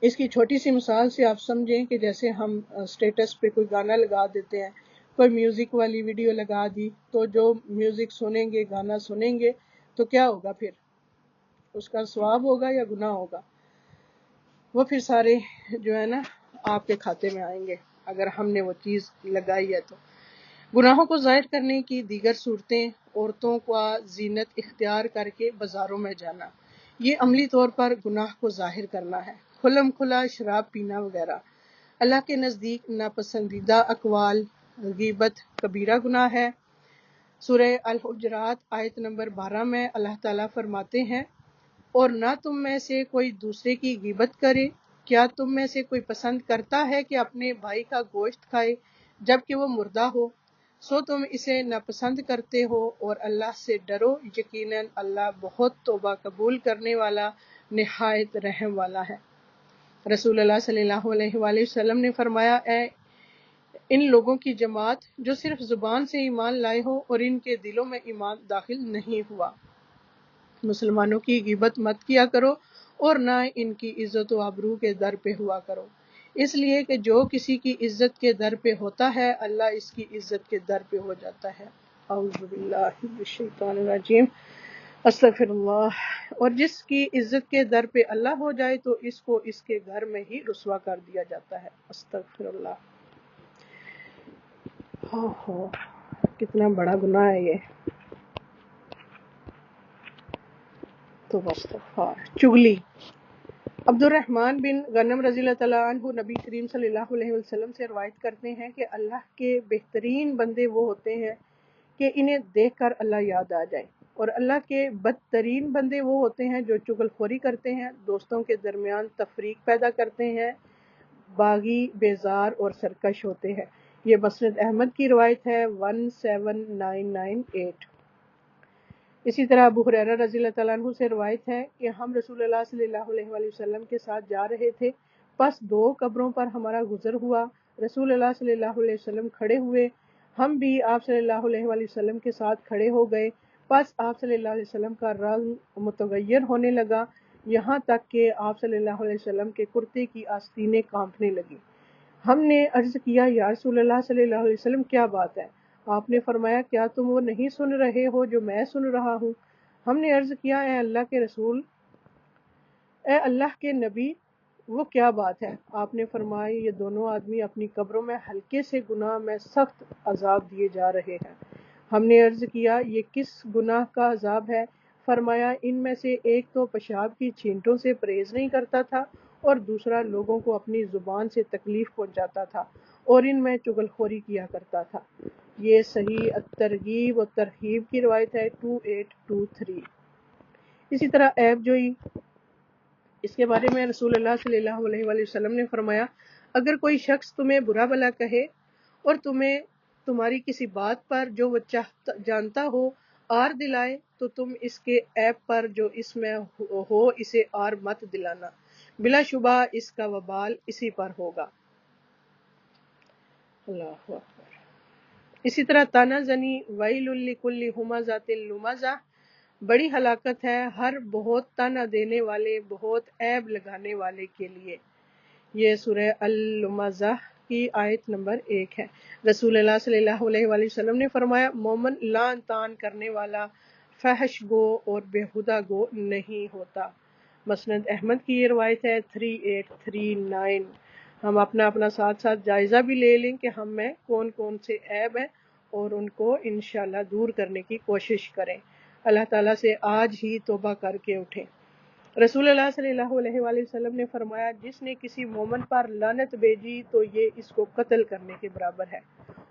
اس کی چھوٹی سی مثال سے آپ سمجھیں کہ جیسے ہم سٹیٹس پہ کوئی گانا لگا دیتے ہیں، کوئی میوزک والی ویڈیو لگا دی، تو جو میوزک سنیں گے، گانا سنیں گے، تو کیا ہوگا پھر؟ اس کا ثواب ہوگا یا گناہ ہوگا؟ وہ پھر سارے جو ہے نا آپ کے کھاتے میں آئیں گے اگر ہم نے وہ چیز لگائی ہے. تو گناہوں کو ظاہر کرنے کی دیگر صورتیں: عورتوں کا زینت اختیار کر کے بازاروں میں جانا، یہ عملی طور پر گناہ کو ظاہر کرنا ہے. کھلم کھلا شراب پینا وغیرہ. اللہ کے نزدیک ناپسندیدہ اقوال، غیبت کبیرہ گناہ ہے. سورہ الحجرات آیت نمبر 12 میں اللہ تعالیٰ فرماتے ہیں، اور نہ تم میں سے کوئی دوسرے کی غیبت کرے. کیا تم میں سے کوئی پسند کرتا ہے کہ اپنے بھائی کا گوشت کھائے جبکہ وہ مردہ ہو؟ سو تم اسے ناپسند کرتے ہو، اور اللہ سے ڈرو، یقیناً اللہ بہت توبہ قبول کرنے والا، نہایت رحم والا ہے. رسول اللہ صلی اللہ علیہ وآلہ وسلم نے فرمایا، اے ان لوگوں کی جماعت جو صرف زبان سے ایمان لائے ہو اور ان کے دلوں میں ایمان داخل نہیں ہوا، مسلمانوں کی غیبت مت کیا کرو اور نہ ان کی عزت و آبرو کے در پہ ہوا کرو، اس لیے کہ جو کسی کی عزت کے در پہ ہوتا ہے اللہ اس کی عزت کے در پہ ہو جاتا ہے. اعوذ باللہ من الشیطان الرجیم، استغفر اللہ. اور جس کی عزت کے در پہ اللہ ہو جائے تو اس کو اس کے گھر میں ہی رسوا کر دیا جاتا ہے. استغفر اللہ. کتنا بڑا گناہ ہے یہ. تو استغفار. چغلی عبد الرحمن بن غنم رضی اللہ تعالیٰ عنہ نبی کریم صلی اللہ علیہ وسلم سے روایت کرتے ہیں کہ اللہ کے بہترین بندے وہ ہوتے ہیں کہ انہیں دیکھ کر اللہ یاد آ جائے، اور اللہ کے بدترین بندے وہ ہوتے ہیں جو چغل خوری کرتے ہیں، دوستوں کے درمیان تفریق پیدا کرتے ہیں، باغی، بیزار اور سرکش ہوتے ہیں۔ یہ مسند احمد کی روایت ہے 17998۔ اسی طرح ابو ہریرہ رضی اللہ تعالیٰ عنہ سے روایت ہے کہ ہم رسول اللہ صلی اللہ علیہ وآلہ وسلم کے ساتھ جا رہے تھے، پس دو قبروں پر ہمارا گزر ہوا، رسول اللہ صلی اللہ علیہ وسلم کھڑے ہوئے، ہم بھی آپ صلی اللہ علیہ وآلہ وسلم کے ساتھ کھڑے ہو گئے، پس آپ صلی اللہ علیہ وسلم کا رنگ متغیر ہونے لگا، یہاں تک کہ آپ صلی اللہ علیہ وسلم کے کرتے کی آستینیں کانپنے لگی۔ ہم نے عرض کیا یا رسول اللہ صلی اللہ علیہ وسلم کیا بات ہے؟ آپ نے فرمایا کیا تم وہ نہیں سن رہے ہو جو میں سن رہا ہوں؟ ہم نے عرض کیا اے اللہ کے رسول، اے اللہ کے نبی، وہ کیا بات ہے؟ آپ نے فرمایا یہ دونوں آدمی اپنی قبروں میں ہلکے سے گناہ میں سخت عذاب دیے جا رہے ہیں۔ ہم نے عرض کیا یہ کس گناہ کا عذاب ہے؟ فرمایا ان میں سے ایک تو پیشاب کی چھینٹوں سے پرہیز نہیں کرتا تھا، اور دوسرا لوگوں کو اپنی زبان سے تکلیف پہنچاتا تھا، اور ان میں چغل خوری کیا کرتا تھا۔ یہ صحیح الترغیب و ترہیب کی روایت ہے 2823۔ اسی طرح عیب جوئی، اس کے بارے میں رسول اللہ صلی اللہ علیہ وآلہ وسلم نے فرمایا اگر کوئی شخص تمہیں برا بھلا کہے اور تمہیں تمہاری کسی بات پر جو وہ جانتا ہو آر دلائے تو تم اس کے عیب پر جو اس میں ہو اسے آر مت دلانا، بلا شبہ اس کا وبال اسی پر ہوگا۔ اللہ اکبر۔ اسی طرح تانا زنی ویل لکل ہمزۃ لمزہ، بڑی ہلاکت ہے ہر بہت تانا دینے والے، بہت عیب لگانے والے کے لیے۔ یہ سورہ اللمزہ کی آیت نمبر 1 ہے۔ رسول اللہ صلی اللہ علیہ وآلہ وسلم نے فرمایا مومن لعن طعن کرنے والا، فحش گو اور بیہودہ گو نہیں ہوتا۔ مسند احمد کی یہ روایت ہے 3839۔ ہم اپنا ساتھ ساتھ جائزہ بھی لے لیں کہ ہم میں کون کون سے عیب ہیں اور ان کو انشاءاللہ دور کرنے کی کوشش کریں۔ اللہ تعالیٰ سے آج ہی توبہ کر کے اٹھیں۔ رسول اللہ صلی اللہ علیہ وآلہ وسلم نے فرمایا جس نے کسی مومن پر لعنت بھیجی تو یہ اس کو قتل کرنے کے برابر ہے،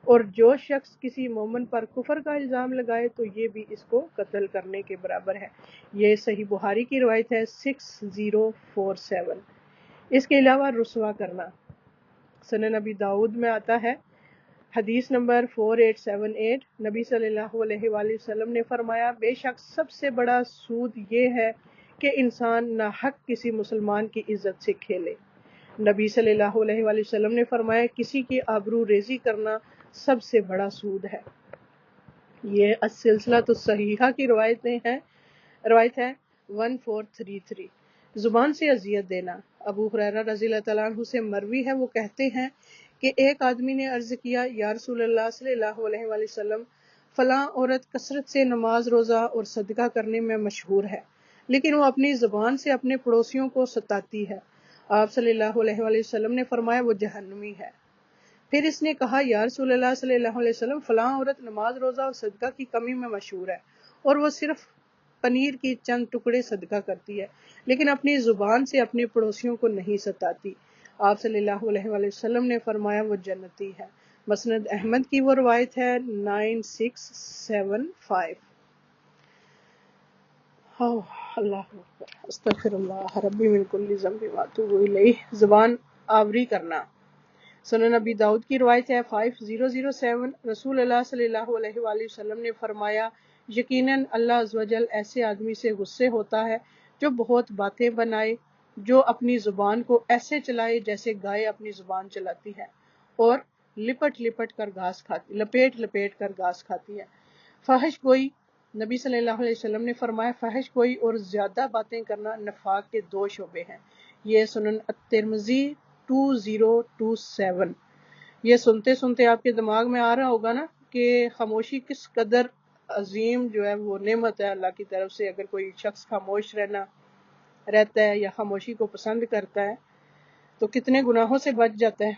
اور جو شخص کسی مومن پر کفر کا الزام لگائے تو یہ بھی اس کو قتل کرنے کے برابر ہے۔ یہ صحیح بخاری کی روایت ہے 6047۔ اس کے علاوہ رسوا کرنا سنن نبی داؤد میں آتا ہے، حدیث نمبر 4878، نبی صلی اللہ علیہ وآلہ وسلم نے فرمایا بے شک سب سے بڑا سود یہ ہے کہ انسان ناحق کسی مسلمان کی عزت سے کھیلے۔ نبی صلی اللہ علیہ وآلہ وسلم نے فرمایا کسی کی آبرو ریزی کرنا سب سے بڑا سود ہے۔ یہ السلسلۃ الصحیحہ کی روایت ہے 1433۔ زبان سے اذیت دینا، ابو ہریرہ رضی اللہ تعالیٰ عنہ سے مروی ہے، وہ کہتے ہیں کہ ایک آدمی نے عرض کیا یا رسول اللہ صلی اللہ علیہ وآلہ وسلم فلاں عورت کثرت سے نماز روزہ اور صدقہ کرنے میں مشہور ہے، لیکن وہ اپنی زبان سے اپنے پڑوسیوں کو ستاتی ہے۔ آپ صلی اللہ علیہ وآلہ وسلم نے فرمایا وہ جہنمی ہے۔ پھر اس نے کہا یا رسول اللہ صلی اللہ علیہ وسلم فلاں عورت نماز روزہ اور صدقہ کی کمی میں مشہور ہے، اور وہ صرف پنیر کی چند ٹکڑے صدقہ کرتی ہے، لیکن اپنی زبان سے اپنے پڑوسیوں کو نہیں ستاتی۔ آپ صلی اللہ علیہ وآلہ وسلم نے فرمایا وہ جنتی ہے۔ مسند احمد کی وہ روایت ہے 9675۔ اللہ اکبر، استغفر اللہ ربی من کل ذنب واتوب الیہ، زبان آوری کرنا سنن نبی داؤد کی روایت ہے 5007، رسول اللہ صلی اللہ علیہ وآلہ وسلم نے فرمایا یقیناً اللہ عز و جل ایسے آدمی سے غصے ہوتا ہے جو بہت باتیں بنائے، جو اپنی زبان کو ایسے چلائے جیسے گائے اپنی زبان چلاتی ہے، اور لپٹ کر گھاس کھاتی ہے۔ فحش گوئی، نبی صلی اللہ علیہ وسلم نے فرمایا فحش گوئی اور زیادہ باتیں کرنا نفاق کے دو شعبے ہیں۔ یہ سنن الترمذی 2027۔ یہ سنتے سنتے آپ کے دماغ میں آ رہا ہوگا نا کہ خاموشی کس قدر عظیم جو ہے وہ نعمت ہے اللہ کی طرف سے۔ اگر کوئی شخص خاموش رہتا ہے یا خاموشی کو پسند کرتا ہے تو کتنے گناہوں سے بچ جاتا ہے۔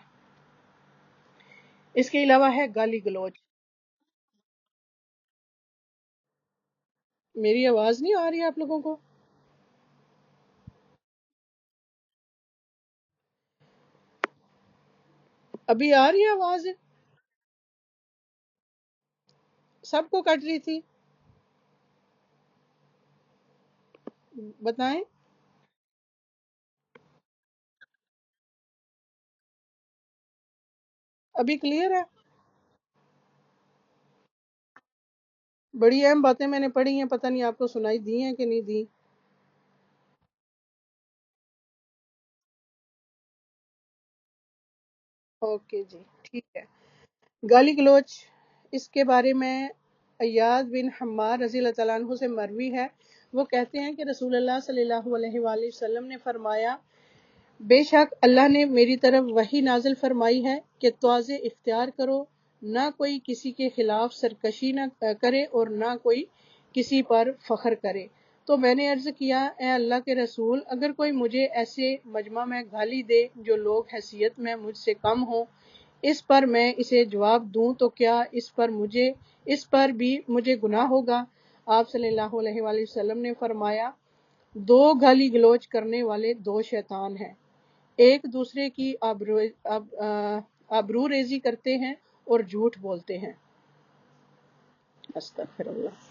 اس کے علاوہ ہے گالی گلوچ۔ میری آواز نہیں آ رہی ہے آپ لوگوں کو؟ ابھی آ رہی ہے آواز؟ سب کو کٹ رہی تھی، بتائیں۔ ابھی کلیئر ہے؟ بڑی اہم باتیں میں نے پڑھی ہیں، پتہ نہیں آپ کو سنائی دی ہیں کہ نہیں دی۔ اوکے جی، ٹھیک ہے۔ گالی گلوچ، اس کے بارے میں ایاد بن حمار رضی اللہ تعالیٰ عنہ سے مروی ہے، وہ کہتے ہیں کہ رسول اللہ صلی اللہ علیہ وآلہ وسلم نے فرمایا، بے شک اللہ نے میری طرف وحی نازل فرمائی ہے کہ تواضع اختیار کرو، نہ کوئی کسی کے خلاف سرکشی نہ کرے اور نہ کوئی کسی پر فخر کرے۔ تو میں نے عرض کیا، اے اللہ کے رسول، اگر کوئی مجھے ایسے مجمع میں گالی دے جو لوگ حیثیت میں مجھ سے کم ہوں، اس پر میں اسے جواب دوں تو کیا اس پر بھی مجھے گناہ ہوگا؟ آپ صلی اللہ علیہ وآلہ وسلم نے فرمایا، دو گالی گلوچ کرنے والے دو شیطان ہیں، ایک دوسرے کی آبرو ریزی کرتے ہیں اور جھوٹ بولتے ہیں۔ استغفر اللہ۔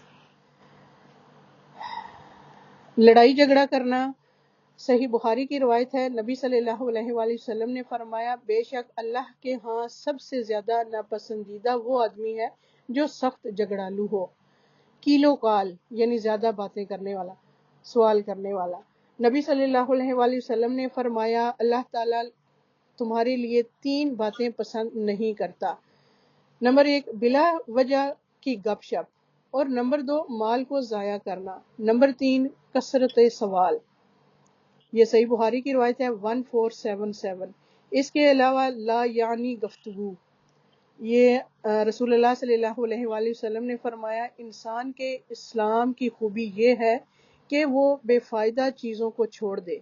لڑائی جھگڑا کرنا، صحیح بخاری کی روایت ہے، نبی صلی اللہ علیہ وآلہ وسلم نے فرمایا، بے شک اللہ کے ہاں سب سے زیادہ ناپسندیدہ وہ آدمی ہے جو سخت جھگڑالو ہو، کیلو کال یعنی زیادہ باتیں کرنے والا، سوال کرنے والا۔ نبی صلی اللہ علیہ وآلہ وسلم نے فرمایا، اللہ تعالیٰ تمہارے لیے تین باتیں پسند نہیں کرتا، نمبر ایک بلا وجہ کی گپ شپ، اور نمبر دو مال کو ضائع کرنا، نمبر تین کثرت سوال۔ یہ صحیح بخاری کی روایت ہے 1477۔ اس کے علاوہ لا یعنی گفتگو، یہ رسول اللہ صلی اللہ علیہ وآلہ وسلم نے فرمایا، انسان کے اسلام کی خوبی یہ ہے کہ وہ بے فائدہ چیزوں کو چھوڑ دے۔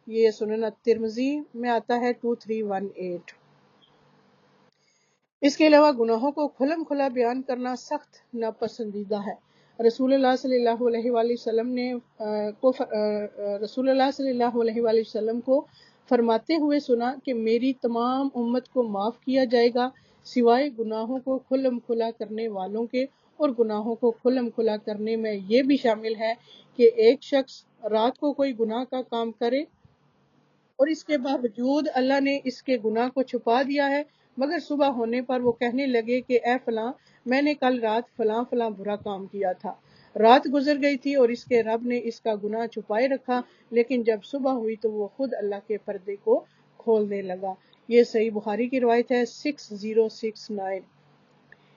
یہ سنن الترمذی میں آتا ہے 2318۔ اس کے علاوہ گناہوں کو کھلم کھلا بیان کرنا سخت ناپسندیدہ ہے۔ رسول اللہ صلی اللہ علیہ وآلہ وسلم رسول اللہ صلی اللہ علیہ وآلہ وسلم کو فرماتے ہوئے سنا کہ میری تمام امت کو معاف کیا جائے گا سوائے گناہوں کو کھلم کھلا کرنے والوں کے، اور گناہوں کو کھلم کھلا کرنے میں یہ بھی شامل ہے کہ ایک شخص رات کو کوئی گناہ کا کام کرے اور اس کے باوجود اللہ نے اس کے گناہ کو چھپا دیا ہے، مگر صبح ہونے پر وہ کہنے لگے کہ اے فلاں، میں نے کل رات فلاں فلاں برا کام کیا تھا۔ رات گزر گئی تھی اور اس کے رب نے اس کا گناہ چھپائے رکھا، لیکن جب صبح ہوئی تو وہ خود اللہ کے پردے کو کھولنے لگا۔ یہ صحیح بخاری کی روایت ہے 6069۔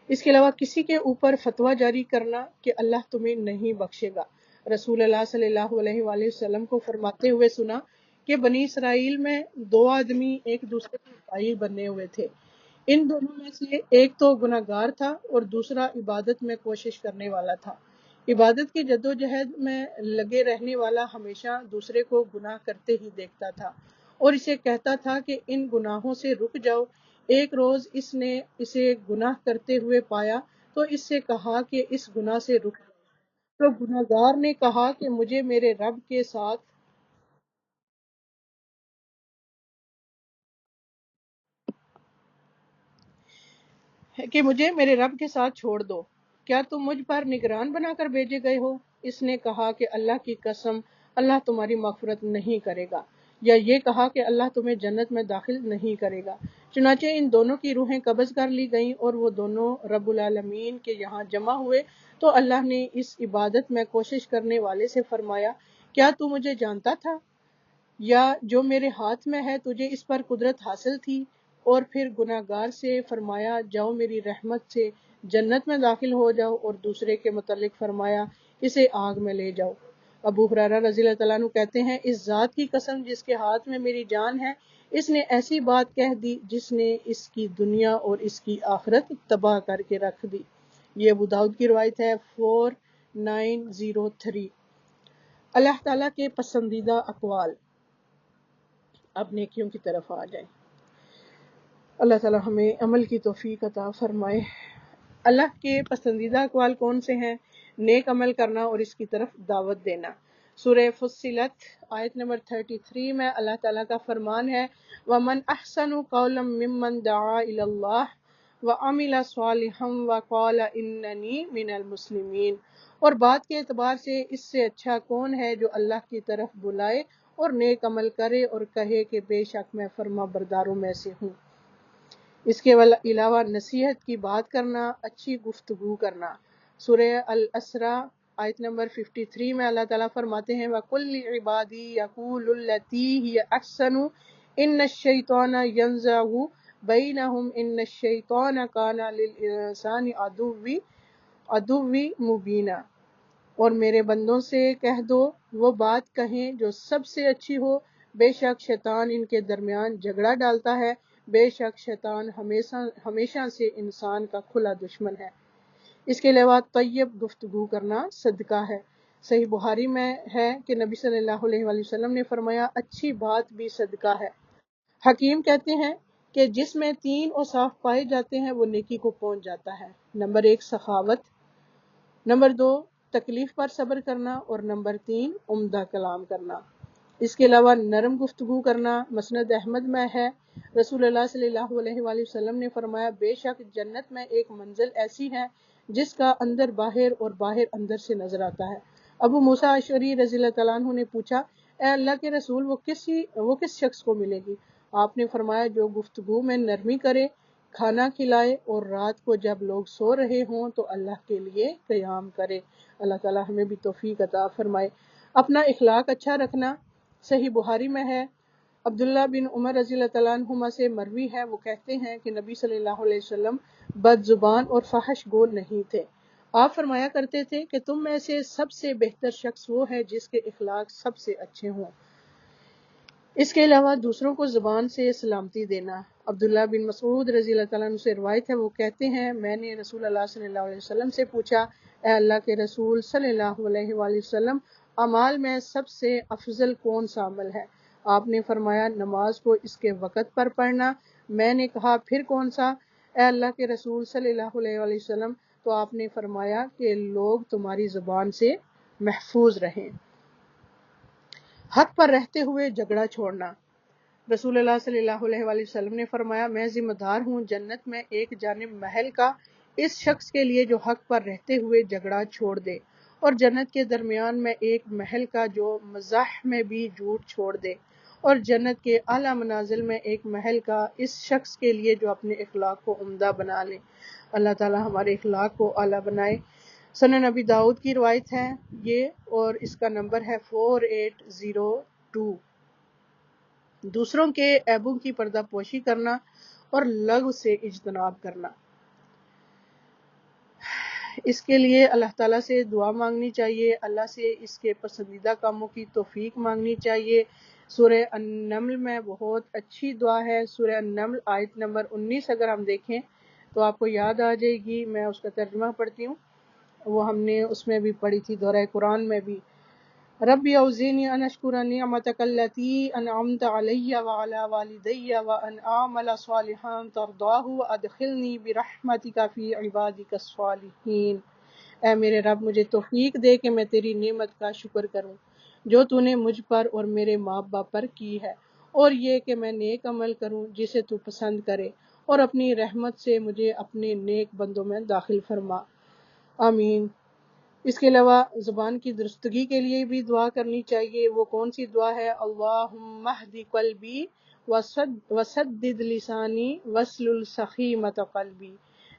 اس کے علاوہ کسی کے اوپر فتویٰ جاری کرنا کہ اللہ تمہیں نہیں بخشے گا۔ رسول اللہ صلی اللہ علیہ وآلہ وسلم کو فرماتے ہوئے سنا کہ بنی اسرائیل میں دو آدمی ایک دوسرے کے بھائی بنے ہوئے تھے، ان دونوں میں سے ایک تو گناہ گار تھا اور دوسرا عبادت میں کوشش کرنے والا تھا۔ عبادت کی جدوجہد میں لگے رہنے والا ہمیشہ دوسرے کو گناہ کرتے ہی دیکھتا تھا اور اسے کہتا تھا کہ ان گناہوں سے رک جاؤ۔ ایک روز اس نے اسے گناہ کرتے ہوئے پایا تو اس سے کہا کہ اس گناہ سے رک جاؤ۔ تو گناہ گار نے کہا کہ مجھے میرے رب کے ساتھ چھوڑ دو، کیا تم مجھ پر نگران بنا کر بھیجے گئے ہو؟ اس نے کہا کہ اللہ کی قسم، اللہ تمہاری مغفرت نہیں کرے گا، یا یہ کہا کہ اللہ تمہیں جنت میں داخل نہیں کرے گا۔ چنانچہ ان دونوں کی روحیں قبض کر لی گئیں اور وہ دونوں رب العالمین کے یہاں جمع ہوئے، تو اللہ نے اس عبادت میں کوشش کرنے والے سے فرمایا، کیا تو مجھے جانتا تھا؟ یا جو میرے ہاتھ میں ہے تجھے اس پر قدرت حاصل تھی؟ اور پھر گناہ گار سے فرمایا، جاؤ میری رحمت سے جنت میں داخل ہو جاؤ، اور دوسرے کے متعلق فرمایا، اسے آگ میں لے جاؤ۔ ابو ہریرہ رضی اللہ تعالیٰ عنہ کہتے ہیں، اس ذات کی قسم جس کے ہاتھ میں میری جان ہے، اس نے ایسی بات کہہ دی جس نے اس کی دنیا اور اس کی آخرت تباہ کر کے رکھ دی۔ یہ ابو داؤد کی روایت ہے 4903۔ اللہ تعالیٰ کے پسندیدہ اقوال، اب نیکیوں کی طرف آ جائیں۔ اللہ تعالیٰ ہمیں عمل کی توفیق عطا فرمائے۔ اللہ کے پسندیدہ اقوال کون سے ہیں؟ نیک عمل کرنا اور اس کی طرف دعوت دینا، سورہ فصلت آیت نمبر 33 میں اللہ تعالیٰ کا فرمان ہے وَمَنْ أَحْسَنُ قَوْلًا مِّمَّنْ دَعَا إِلَى اللَّهِ وَعَمِلَ صَالِحًا وَقَالَ إِنَّنِي مِنَ الْمُسْلِمِينَ، اور بات کے اعتبار سے اس سے اچھا کون ہے جو اللہ کی طرف بلائے اور نیک عمل کرے اور کہے کہ بے شک میں فرما برداروں میں سے ہوں۔ اس کے علاوہ نصیحت کی بات کرنا، اچھی گفتگو کرنا۔ سورہ الاسراء آیت نمبر 53 میں اللہ تعالیٰ فرماتے ہیں وَقُلْ لِعِبَادِي يَقُولُوا الَّتِي هِيَ أَحْسَنُ إِنَّ الشَّيْطَانَ يَنزَغُ بَيْنَهُمْ إِنَّ الشَّيْطَانَ كَانَ لِلْإِنسَانِ عَدُوًّا مُبِينًا، اور میرے بندوں سے کہہ دو وہ بات کہیں جو سب سے اچھی ہو، بے شک شیطان ان کے درمیان جھگڑا ڈالتا ہے، بے شک شیطان ہمیشہ سے انسان کا کھلا دشمن ہے۔ اس کے علاوہ طیب گفتگو کرنا صدقہ ہے۔ صحیح بخاری میں ہے کہ نبی صلی اللہ علیہ وآلہ وسلم نے فرمایا اچھی بات بھی صدقہ ہے۔ حکیم کہتے ہیں کہ جس میں 3 اوصاف پائے جاتے ہیں وہ نیکی کو پہنچ جاتا ہے۔ نمبر 1 سخاوت، نمبر 2 تکلیف پر صبر کرنا، اور نمبر 3 عمدہ کلام کرنا۔ اس کے علاوہ نرم گفتگو کرنا مسند احمد میں ہے، رسول اللہ صلی اللہ علیہ وآلہ وسلم نے فرمایا بے شک جنت میں ایک منزل ایسی ہے جس کا اندر باہر اور باہر اندر سے نظر آتا ہے۔ ابو موسیٰ اشعری رضی اللہ تعالیٰ عنہ نے پوچھا اے اللہ کے رسول وہ کس شخص کو ملے گی؟ آپ نے فرمایا جو گفتگو میں نرمی کرے، کھانا کھلائے، اور رات کو جب لوگ سو رہے ہوں تو اللہ کے لیے قیام کرے۔ اللہ تعالیٰ ہمیں بھی توفیق عطا فرمائے۔ اپنا اخلاق اچھا رکھنا صحیح بخاری میں ہے، عبداللہ بن عمر رضی اللہ تعالیٰ عنہما سے مروی ہے، وہ کہتے ہیں کہ نبی صلی اللہ علیہ وسلم بد زبان اور فحش گو نہیں تھے۔ آپ فرمایا کرتے تھے کہ تم میں سے سب سے بہتر شخص وہ ہے جس کے اخلاق سب سے اچھے ہوں۔ اس کے علاوہ دوسروں کو زبان سے سلامتی دینا۔ عبداللہ بن مسعود رضی اللہ تعالیٰ عنہ سے روایت ہے، وہ کہتے ہیں میں نے رسول اللہ صلی اللہ علیہ وسلم سے پوچھا اے اللہ کے رسول صلی اللہ علیہ وآلہ وسلم اعمال میں سب سے افضل کون سا عمل ہے؟ آپ نے فرمایا نماز کو اس کے وقت پر پڑھنا۔ میں نے کہا پھر کون سا اے اللہ کے رسول صلی اللہ علیہ وآلہ وسلم؟ تو آپ نے فرمایا کہ لوگ تمہاری زبان سے محفوظ رہیں۔ حق پر رہتے ہوئے جھگڑا چھوڑنا۔ رسول اللہ صلی اللہ علیہ وآلہ وسلم نے فرمایا میں ذمہ دار ہوں جنت میں ایک جانب محل کا اس شخص کے لیے جو حق پر رہتے ہوئے جھگڑا چھوڑ دے، اور جنت کے درمیان میں ایک محل کا جو مزاح میں بھی جھوٹ چھوڑ دے، اور جنت کے اعلیٰ منازل میں ایک محل کا اس شخص کے لیے جو اپنے اخلاق کو عمدہ بنا لے۔ اللہ تعالی ہمارے اخلاق کو اعلیٰ بنائے۔ سنن نبی داؤد کی روایت ہے یہ، اور اس کا نمبر ہے 4802۔ دوسروں کے عیبوں کی پردہ پوشی کرنا اور لغو سے اجتناب کرنا۔ اس کے لیے اللہ تعالیٰ سے دعا مانگنی چاہیے، اللہ سے اس کے پسندیدہ کاموں کی توفیق مانگنی چاہیے۔ سورہ النمل میں بہت اچھی دعا ہے، سورہ النمل آیت نمبر 19 اگر ہم دیکھیں تو آپ کو یاد آ جائے گی، میں اس کا ترجمہ پڑھتی ہوں، وہ ہم نے اس میں بھی پڑھی تھی دورہ قرآن میں بھی۔ ربی اوزینی ان اشکر نعمتک التی انعمت علی وعلی والدی وان اعمل صالحا ترضاہ وادخلنی برحمتک فی عبادک الصالحین۔ اے میرے رب مجھے توفیق دے کہ میں تیری نعمت کا شکر کروں جو تو نے مجھ پر اور میرے ماں باپ پر کی ہے، اور یہ کہ میں نیک عمل کروں جسے تو پسند کرے، اور اپنی رحمت سے مجھے اپنے نیک بندوں میں داخل فرما۔ آمین۔ اس کے علاوہ زبان کی درستگی کے لیے بھی دعا کرنی چاہیے۔ وہ کون سی دعا ہے؟ اللہم اہد قلبی وسدد لسانی واسلل سخیمۃ قلبی۔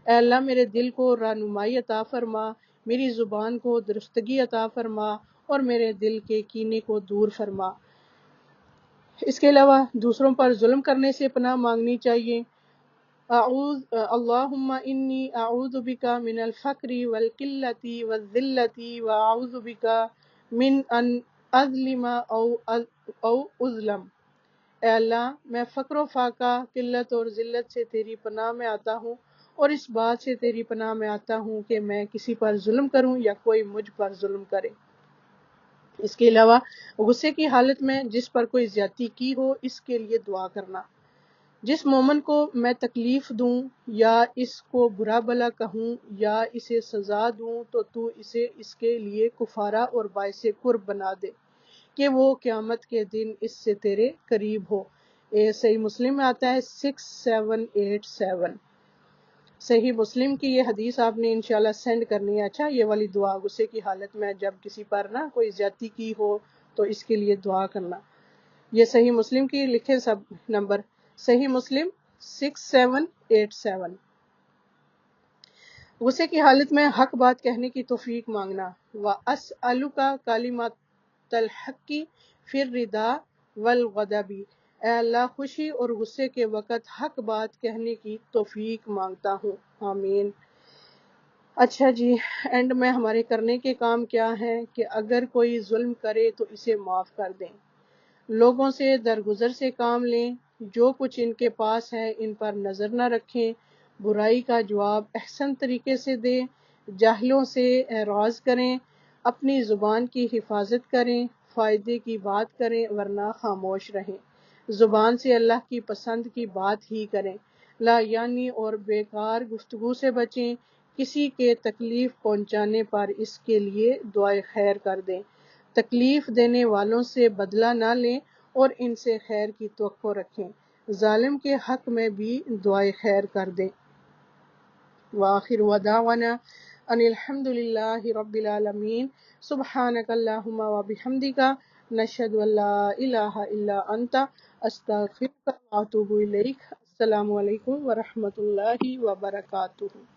اے اللہ میرے دل کو رہنمائی عطا فرما، میری زبان کو درستگی عطا فرما، اور میرے دل کے کینے کو دور فرما۔ اس کے علاوہ دوسروں پر ظلم کرنے سے پناہ مانگنی چاہیے۔ اللہم انی اعوذ بک من الفقر والقلۃ والذلۃ واعوذ بک من ان اظلم او اظلم۔ اے اللہ میں فقر و فاقہ، قلت اور ذلت سے تیری پناہ میں آتا ہوں، اور اس بات سے تیری پناہ میں آتا ہوں کہ میں کسی پر ظلم کروں یا کوئی مجھ پر ظلم کرے۔ اس کے علاوہ غصے کی حالت میں جس پر کوئی زیادتی کی ہو اس کے لیے دعا کرنا۔ جس مومن کو میں تکلیف دوں یا اس کو برا بھلا کہوں یا اسے سزا دوں تو تو اسے اس کے لیے کفارہ اور باعث قرب بنا دے۔ کہ وہ قیامت کے دن اس سے تیرے قریب ہو۔ صحیح مسلم میں آتا ہے 6787۔ صحیح مسلم کی یہ حدیث آپ نے انشاءاللہ سینڈ کرنی ہے۔ اچھا، یہ والی دعا غصے کی حالت میں جب کسی پر نا کوئی زیادتی کی ہو تو اس کے لیے دعا کرنا۔ یہ صحیح مسلم کی لکھے سب نمبر، صحیح مسلم 6787۔ غصے کی حالت میں حق بات کہنے کی توفیق مانگنا۔ وَأَسْأَلُكَ كَلِمَةَ الْحَقِّ فِي الرِّضَا وَالْغَضَبِ۔ اے اللہ، خوشی اور غصے کے وقت حق بات کہنے کی توفیق مانگتا ہوں، آمین۔ اچھا جی، اینڈ میں ہمارے کرنے کے کام کیا ہیں کہ اگر کوئی ظلم کرے تو اسے معاف کر دیں، لوگوں سے درگزر سے کام لیں، جو کچھ ان کے پاس ہے ان پر نظر نہ رکھیں، برائی کا جواب احسن طریقے سے دیں، جاہلوں سے اعراض کریں، اپنی زبان کی حفاظت کریں، فائدے کی بات کریں ورنہ خاموش رہیں، زبان سے اللہ کی پسند کی بات ہی کریں، لا یعنی اور بیکار گفتگو سے بچیں، کسی کے تکلیف پہنچانے پر اس کے لیے دعائے خیر کر دیں، تکلیف دینے والوں سے بدلہ نہ لیں اور ان سے خیر کی توقع رکھیں، ظالم کے حق میں بھی دعائے خیر کر دیں۔ وآخر دعوانا ان الحمد للہ رب العالمین، سبحانک اللہم وبحمدک، نشہد ان لا الہ الا انت، استغفرک واتوب الیک۔ السلام علیکم ورحمۃ اللہ وبرکاتہ۔